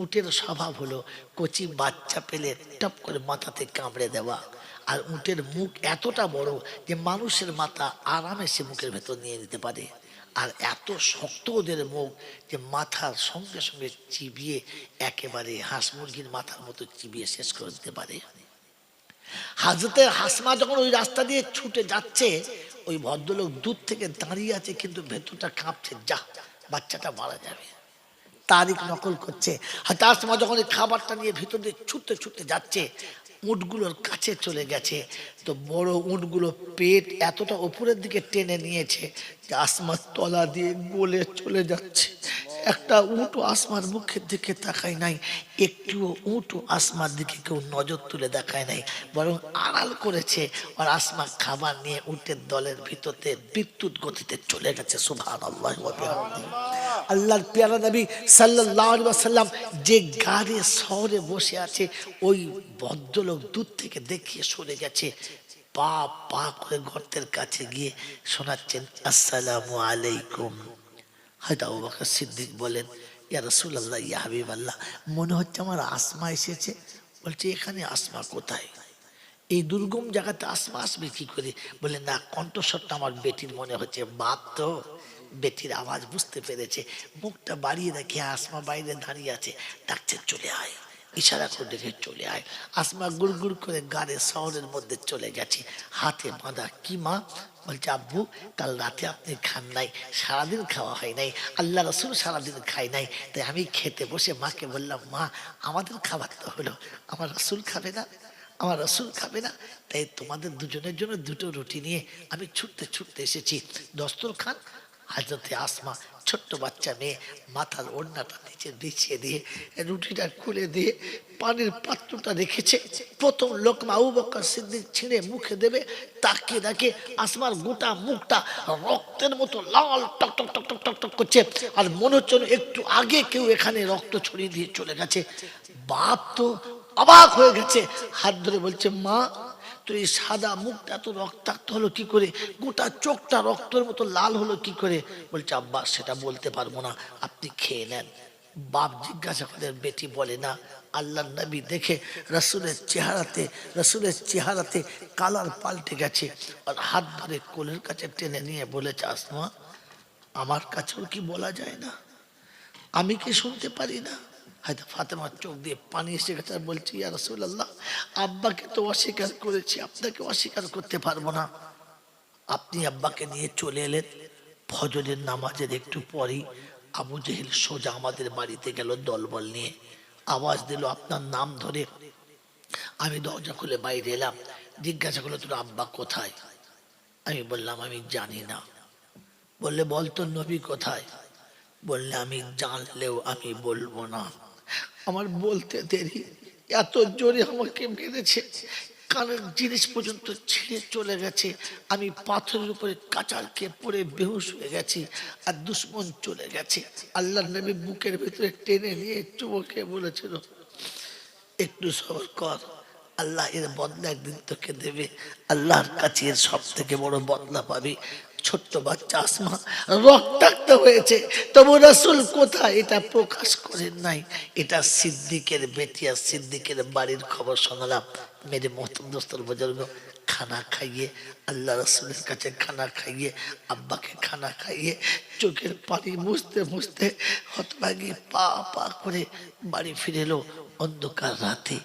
উটের স্বভাব হলো কচি বাচ্চা পেলে টপ করে মাথাতে কামড়ে দেওয়া। আর উটের মুখ এতটা বড় যে মানুষের মাথা আরামে সে মুখের ভেতর নিয়ে নিতে পারে। আর এত শক্ত ওদের মুখ যে মাথার সঙ্গে সঙ্গে চিবিয়ে একেবারে হাঁস মুরগির মাথার মতো চিবিয়ে শেষ করে দিতে পারে। হাজরতে হাসমা যখন ওই রাস্তা দিয়ে ছুটে যাচ্ছে, ওই ভদ্রলোক দূর থেকে দাঁড়িয়ে আছে, কিন্তু ভেতরটা কাঁপছে, যা বাচ্চাটা মারা যাবে। তারিখ নকল করছে। হয়তো আসমা যখন এই খাবারটা নিয়ে ভিতর দিয়ে ছুটতে ছুটতে যাচ্ছে, উটগুলোর কাছে চলে গেছে, তো বড় উটগুলো পেট এতটা উপরের দিকে টেনে নিয়েছে যে আসমার তলা দিয়ে গলে চলে যাচ্ছে। একটা উটও আসমার মুখের দিকে তাকায় নাই, একটুও উটও আসমার দিকে কেউ নজর তুলে দেখায় নাই, বরং আড়াল করেছে। আর আসমা খাবার নিয়ে উটের দলের ভিতরে বিদ্যুৎ গতিতে চলে গেছে। সুবহানাল্লাহ ওয়া বিহামদিহি। আল্লাহর পেয়ারা নবী সাল্লাল্লাহু আলাইহি ওয়াসাল্লাম যে গাড়ি শহরে বসে আছে, ওই ভদ্রলোক দূর থেকে দেখিয়ে সরে গেছে, পা পা করে গর্তের কাছে গিয়ে শোনাচ্ছেন, আসসালামু আলাইকুম। হয়তো আবু বকর সিদ্দিক বলেন, ইয়া রাসূলুল্লাহ, ইয়া হাবিবাল্লাহ, মনে হচ্ছে আমার আসমা এসেছে। বলছে, এখানে আসমা কোথায়? এই দুর্গম জায়গাতে আসমা আসবে কি করে? বলে, না, কণ্ঠস্বরটা আমার বেটির মনে হচ্ছে। বাপ তো বেটির আওয়াজ বুঝতে পেরেছে, মুখটা বাড়িয়ে দেখে আসমা বাইরে দাঁড়িয়ে আছে, ডাকছে, চলে আয়। ইশারা করে দেখে চলে আয়। আসমা গুড় গুড় করে গাড়ি শহরের মধ্যে চলে গেছে, হাতে বাঁধা। কি মা? বলছে, আব্বু, কাল রাতে আপনি খান নাই, সারাদিন খাওয়া হয় নাই, আল্লাহ রসুল সারাদিন খাই নাই, তাই আমি খেতে বসে মাকে বললাম, মা, আমাদের খাবার তো হলো, আমার রসুল খাবে না? আমার রসুল খাবে না? তাই তোমাদের দুজনের জন্য দুটো রুটি নিয়ে আমি ছুটতে ছুটতে এসেছি। দস্তরখান। হাজরতে আসমা ছোট্ট বাচ্চা মেয়ে, মাথার ওড়নাটা নিচে বিছিয়ে দিয়ে রুটিটা খুলে দিয়ে পানির পাত্রটা রেখেছে। প্রথম লোকমা আবু বকর সিদ্দিক ছিঁড়ে মুখে দেবে, তাকিয়ে দেখে আসমার গোটা মুখটা রক্তের মতো লাল, টক টক টক টক টক টক করছে। আর মনে হচ্ছে একটু আগে কেউ এখানে রক্ত ছড়িয়ে দিয়ে চলে গেছে। বাপ তো অবাক হয়ে গেছে, হাত ধরে বলছে, মা, তো এই সাদা মুখটা এত রক্তাক্ত হলো কি করে? গোটা চোখটা রক্তের মতো লাল হলো কি করে? বলছে, আব্বা, সেটা বলতে পারবো না, আপনি খেয়ে নেন। বাপ জিজ্ঞাসা করে, বেটি বলে না। আল্লাহ নবী দেখে রসুলের চেহারাতে কালার পাল্টে গেছে। আর হাত ধরে কোলের কাছে টেনে নিয়ে বলেছে, আসমা, আমার কাছেও কি বলা যায় না? আমি কি শুনতে পারি না? হয়তো ফাতেমার চোখ দিয়ে পানি এসে গেছে। বলছি, ইয়া রাসূলুল্লাহ, আব্বাকে তো অস্বীকার করেছি, আপনাকে অস্বীকার করতে পারবো না। আপনি আব্বাকে নিয়ে চলে এলেন। ফজরের নামাজের একটু পরেই আবু জেহেল সোজা আমাদের বাড়িতে গেল দলবল নিয়ে, আওয়াজ দিল আপনার নাম ধরে। আমি দরজা খুলে বাইরে এলাম। জিজ্ঞাসা করলো, তোর আব্বা কোথায়? আমি বললাম, আমি জানি না। বললে, বল তোর নবী কোথায়? বললে, আমি জানলেও আমি বলবো না। আমার বলতে দেরি, এত জোরে আমাকে মেরেছে, কানের জিনিস পর্যন্ত ছিঁড়ে চলে গেছে। আমি পাথরের উপরে কাচার খেয়ে পড়ে বেহুশ হয়ে গেছি, আর দুশ্মন চলে গেছে। আল্লাহ নবী বুকের ভিতরে টেনে নিয়ে চুমকে বলেছিল, একটু সবর কর, আল্লাহ এর বদলা একদিন তোকে দেবে। আল্লাহর কাছে এর সব থেকে বড় বদলা পাবি। ছোট্ট বাচ্চা আসমা রক্তাক্ত হয়েছে, তবু রাসূল কোথায় এটা প্রকাশ করেন নাই। এটা সিদ্দিকের বেটি আর সিদ্দিকের বাড়ির খবর শোনালাম। মেরে মোহতরম দোস্তর বুজুর্গ, খানা খাইয়ে আল্লাহ রসুলের কাছে খানা খাইয়ে, আব্বাকে খানা খাইয়ে, চোখের পানি মুছতে মুছতে হতভাগী পা পা করে বাড়ি ফিরে এলো অন্ধকার রাতে।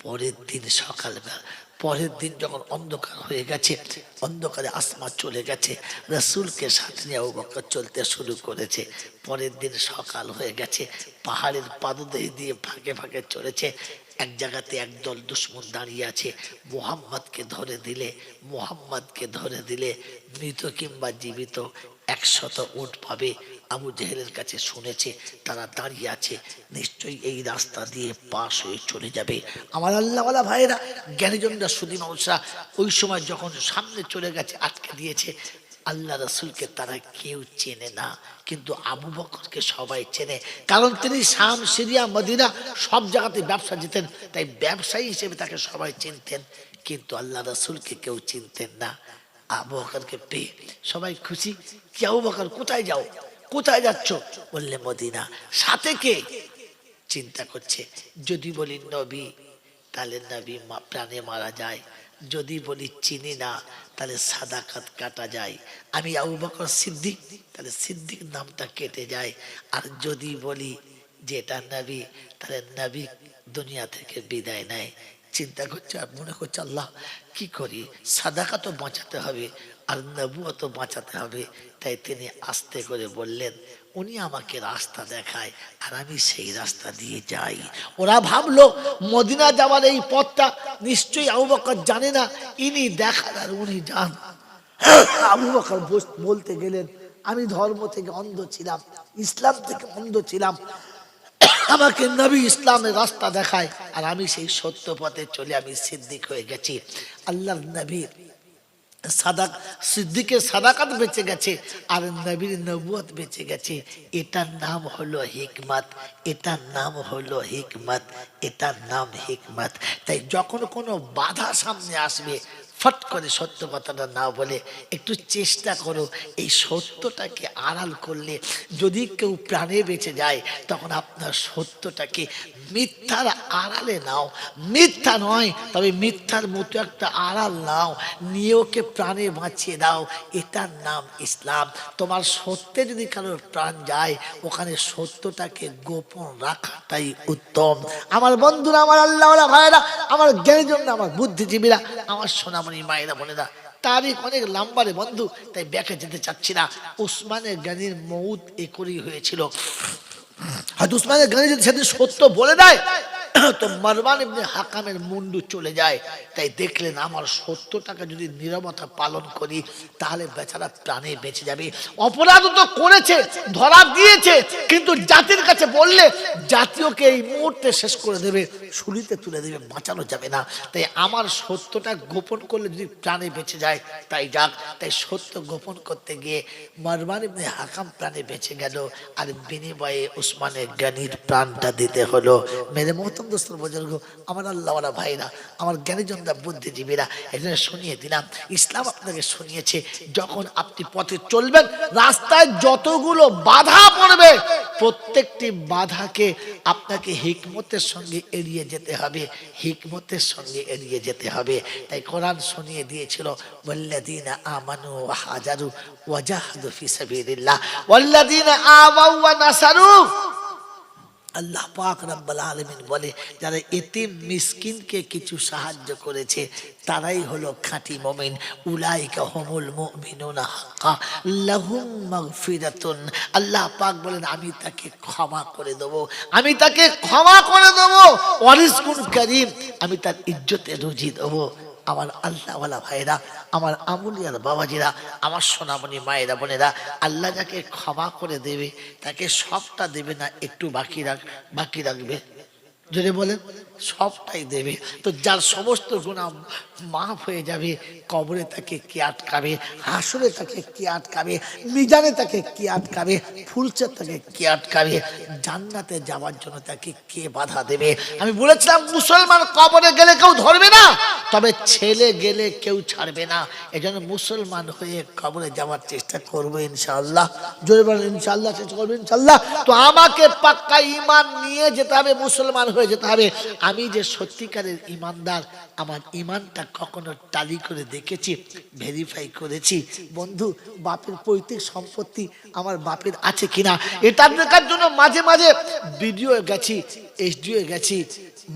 পরের দিন সকালবেলা, পরের দিন যখন অন্ধকার হয়ে গেছে, অন্ধকারে আসমা চলে গেছে, রাসূলকে সাথে নিয়ে আবু বকর চলতে শুরু করেছে। পরের দিন সকাল হয়ে গেছে, পাহাড়ের পাদদেশ দিয়ে ফাঁকে ফাঁকে চলেছে। এক জায়গাতে একদল দুশমন দাঁড়িয়ে আছে। মুহাম্মদকে ধরে দিলে মৃত কিংবা জীবিত 100 উট পাবে। আবু জেহেলের কাছে শুনেছে তারা দাঁড়িয়ে আছে, নিশ্চয়ই এই রাস্তা দিয়ে পাশ হয়ে চলে যাবে। আমার আল্লাহওয়ালা ভাইয়েরা, জ্ঞানীজনরা, সুধী মানুষরা, ওই সময় যখন সামনে চলে গেছে, আটকে দিয়েছে, আল্লাহ রসুলকে তারা কেউ চেনে না, কিন্তু আবু বকরকে সবাই চেনে, কারণ তিনি শাম, সিরিয়া, মদিনা সব জায়গাতে ব্যবসা যেতেন, তাই ব্যবসায়ী হিসেবে তাকে সবাই চিনতেন, কিন্তু আল্লাহ রসুলকে কেউ চিনতেন না। আবু বকরকে পেয়ে সবাই খুশি। কি আবু বকর, কোথায় যাও, কোথায় যাচ্ছ? বললে মদিনা। সাথে কে? চিন্তা করছে, যদি বলি নবী তাহলে নবী প্রাণে মারা যায়, যদি বলি চিনি না তাহলে সাদাকাত কাটা যায়, আমি আবু বকর সিদ্দিক তাহলে সিদ্দিক নামটা কেটে যায়, আর যদি বলি যে এটা নবী তাহলে নবী দুনিয়া থেকে বিদায় নেয়। চিন্তা করছে আর মনে করছে আল্লাহ কি করি, সাদাকা তো বাঁচাতে হবে আর নবুও তো বাঁচাতে হবে। তাই তিনি আস্তে করে বললেন, উনি আমাকে রাস্তা দেখায় আর আমি সেই রাস্তা দিয়ে যাই। ওরা ভাবলো মদিনা যাওয়ার এই পথটা নিশ্চয়ই আবু বকর জানে না, ইনি দেখান আর উনি যান। আবু বকর বলতে গেলেন, আমি ধর্ম থেকে অন্ধ ছিলাম, ইসলাম থেকে অন্ধ ছিলাম, আমাকে নবী ইসলামের রাস্তা দেখায় আর আমি সেই সত্য পথে চলে আমি সিদ্দিক হয়ে গেছি। আল্লাহর নবী সিদ্দিকের সাদাকাত বেঁচে গেছে আর নবীর নবুয়ত বেঁচে গেছে। এটার নাম হলো হিকমত, এটার নাম হলো হিকমত, এটার নাম হিকমত। তাই যখন কোনো বাধা সামনে আসবে ফট করে সত্য কথাটা না বলে একটু চেষ্টা করো এই সত্যটাকে আড়াল করলে যদি কেউ প্রাণে বেঁচে যায় তখন আপনার সত্যটাকে মিথ্যার আড়ালে নাও, মিথ্যা নয় তবে মিথ্যার মতো একটা আড়াল নাও, নিয়ে ওকে প্রাণে বাঁচিয়ে দাও। এটার নাম ইসলাম। তোমার সত্যে যদি কারোর প্রাণ যায় ওখানে সত্যটাকে গোপন রাখাটাই উত্তম। আমার বন্ধুরা, আমার আল্লাহওয়ালা ভাইয়েরা, আমার জ্ঞানীজন, আমার বুদ্ধিজীবীরা, আমার সোনামণি মায়েরা বোনেরা, তারিখ অনেক লম্বারে বন্ধু, তাই ব্যাকে যেতে চাচ্ছি না। উসমানের গানির মউত এ করেই হয়েছিল। হয়তো উসমানের গানি যদি সেদিন সত্য বলে দেয় তো মারওয়ান ইবনে হাকামের মুন্ডু চলে যায়। তাই দেখলেন আমার সত্যটাকে যদি নীরবতা পালন করি তাহলে বেচারা প্রাণে বেঁচে যাবে। অপরাধ তো করেছে, ধরা দিয়েছে, কিন্তু জাতির কাছে বললে জাতীয়কে এই মুহূর্তে শেষ করে দেবে, শুলিতে তুলে দেবে, বাঁচানো যাবে না। তাই আমার সত্যটা গোপন করলে যদি প্রাণে বেঁচে যায় তাই যাক। তাই সত্য গোপন করতে গিয়ে মারওয়ান ইবনে হাকাম প্রাণে বেঁচে গেল আর বিনিময়ে উসমানের গানির প্রাণটা দিতে হলো। মেরে মহতম দোস্তর বুজুর্গ, আমার আল্লাহওয়ালা ভাইরা, আমার জ্ঞানীজনরা, বুদ্ধিজীবীরা, এজন্য শুনিয়ে দিলাম ইসলাম আপনাকে শুনিয়েছে যখন আপনি পথে চলবেন রাস্তায় যতগুলো বাধা পড়বে প্রত্যেকটি বাধাকে আপনাকে হিকমতের সঙ্গে এড়িয়ে যেতে হবে, হিকমতের সঙ্গে এড়িয়ে যেতে হবে। তাই কোরআন শুনিয়ে দিয়েছিল, ওয়াল্লাযীনা আমানু ওয়া হাজারু ওয়া জাহাদু ফি সাবিলিল্লাহ ওয়াল্লাযীনা আওয়াউ ওয়া নাসারু। আল্লাহ পাক রব্বুল আলামিন বলে যারা এতিম মিসকিনকে কিছু সাহায্য করেছে তারাই হলো খাঁটি মুমিন। উলাইকা হুমুল মুমিনুনা হাক্কা লাহুম মাগফিরাতুন। আল্লাহ পাক বলেন আমি তাকে ক্ষমা করে দেব, আমি তাকে ক্ষমা করে দেব, ওয়া রিজকুন কারীম, আমি তার ইজ্জতে রুজি দেব। আমার আল্লাহওয়ালা ভাইরা, আমার আমুলিয়ার বাবাজিরা, আমার সোনামণি মায়েরা বোনেরা, আল্লাহ যাকে ক্ষমা করে দেবে তাকে সবটা দেবে না, একটু বাকি রাখবে। যদি বলেন সবটাই দেবে। তো যার সমস্ত গুনাহ মাফ হয়ে যাবে কবরে তাকে কে আটকাবে, হাসরে তাকে কে আটকাবে, মিজানে তাকে কে আটকাবে, ফুলসে তাকে কে আটকাবে, জান্নাতে যাওয়ার জন্য তাকে কে বাধা দেবে? আমি বলেছিলাম মুসলমান কবরে গেলে কেউ ধরবে না, তবে ছেলে গেলে কেউ ছাড়বে না। এজন্য মুসলমান হয়ে কবরে যাওয়ার চেষ্টা করবো ইনশাআল্লাহ। জোরে বলেন ইনশাআল্লাহ, চেষ্টা করবো ইনশাআল্লাহ। তো আমাকে পাক্কা ঈমান নিয়ে যেতে হবে, মুসলমান হয়ে যেতে হবে। আমি যে সত্যিকারের ঈমানদার, আমার ঈমানটা কখনো টালি করে দেখেছি, ভেরিফাই করেছি। বন্ধু, বাপের পৈতৃক সম্পত্তি আমার বাপের আছে কিনা এটা দেখার জন্য মাঝে মাঝে বিডিও গেছি, এসডিও গেছি,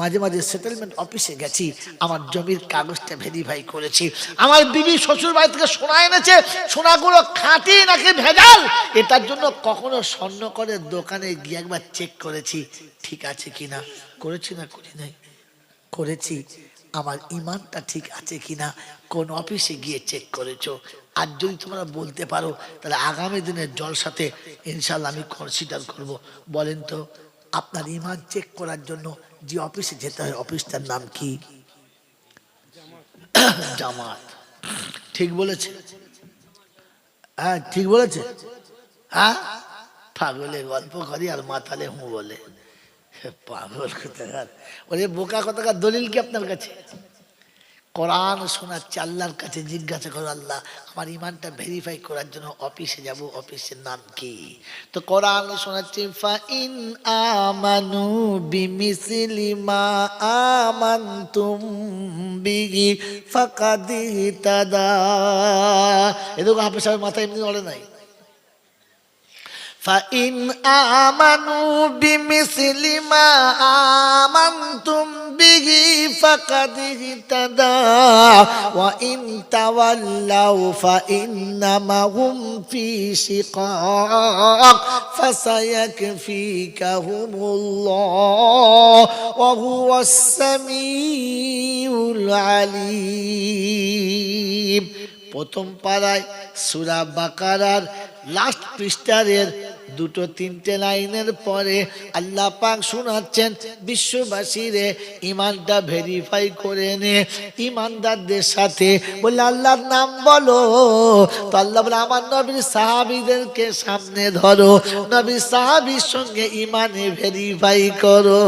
মাঝে মাঝে সেটেলমেন্ট অফিসে গেছি, আমার জমির কাগজটা ভেরিফাই করেছি। আমার বিবি শ্বশুর বাড়ি থেকে সোনা এনেছে, সোনাগুলো খাঁটি নাকি ভেজাল এটার জন্য কখনো স্বর্ণকরের দোকানে গিয়ে একবার চেক করেছি ঠিক আছে কিনা। করেছি না করি নাই? করেছি। আমার ঈমানটা ঠিক আছে কিনা কোন অফিসে গিয়ে চেক করেছো? আর যদি তোমরা বলতে পারো তাহলে আগামী দিনের জলসাতে ইনশাআল্লাহ আমি কনসিডার করব। বলেন তো আপনার ঈমান চেক করার জন্য যে অফিসে যেতে হয় অফিসটার নাম কি? জামাত। ঠিক বলেছে। হ্যাঁ ঠিক বলেছে। হ্যাঁ পাগলে গল্প করি আর মাতালে হুঁ বলে। পাগল কোথাকার, ওরে বোকা কোথাকার। দলিল কি আপনার কাছে? কোরআন শোনাচ্ছে, আল্লাহর কাছে জিজ্ঞাসা করো, আল্লাহ আমার ইমানটা ভেরিফাই করার জন্য অফিসে যাব, অফিসের নাম কি? তো কোরআন শোনাচ্ছে ফাইন আমানু বিমিসলি মা আমানতুম বিহি ফাকাদ ইহতাদা। এদিকে হাফেজ সাহেব মাথা এমনি নড়ে নাই। فإن آمنوا بمثل ما آمنتم به فقد اهتدى وإن تولوا فإنما هم في شقاق فسيكفيكهم الله وهو السميع العليم। প্রথম পারায় সূরা বাকারার লাস্ট পৃষ্ঠারের দুটো তিনটে লাইনের পরে আল্লাহ পাক শোনাচ্ছেন বিশ্ববাসীরে ইমানটা ভেরিফাই করে নে। ইমানদারদের সাথে বলে আল্লাহর নাম বলো। তো আল্লাহ বলে আমার নবীর সাহাবীদেরকে সামনে ধরো, নবীর সাহাবীর সঙ্গে ইমানে ভেরিফাই করো।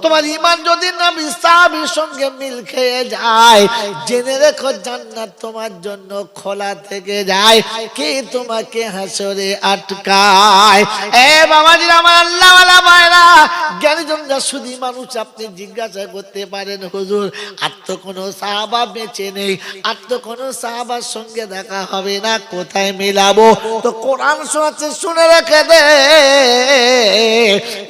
তোমার ইমান যদি নবীর সাহাবীর সঙ্গে মিল খেয়ে যায়, জেনে রেখো জান্নাত তোমার জন্য খোলা থেকে যায়। কে তোমাকে হাসরে আটকায়? এ বাবাজিরা আমার আল্লাহওয়ালা ভাইরা, জ্ঞানীজনরা শুধু মানুষ, আপনি জিজ্ঞাসা করতে পারেন হুজুর আর তো কোনো সাহাবা বেঁচে নেই, আর তো কোনো সাহাবার সঙ্গে দেখা হবে না, কোথায় মেলাবো? তো কোরআন শোনাচ্ছে, শুনে রেখে দে।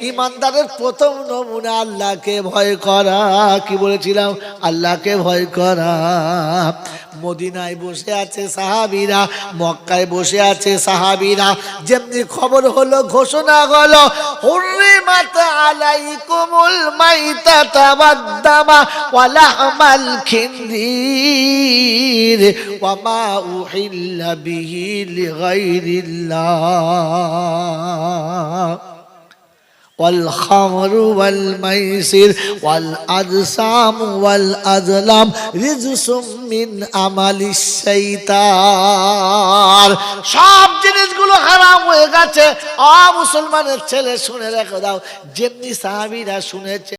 ইমানদারের প্রথম নমুনা আল্লাহকে ভয় করা। কি বলেছিলাম? আল্লাহকে ভয় করা। মদিনায় বসে আছে সাহাবীরা, মক্কায় বসে আছে সাহাবীরা। যেমনি খবর হলো, ঘোষণা হলো হুররিমাত আলাইকুমুল মাইতাতা ওয়াদ-দামা ওয়া লাহমাল খিনজির ওয়া মা উহিল্লা বিহি লিগাইরিল্লাহ والخمر والميسر والأجسام والأزلام رجس من عمل الشيطان। সব জিনিসগুলো হারাম হয়ে গেছে। মুসলমানের ছেলে শুনে রেখে দাও, যেমনি সাহাবীরা শুনেছে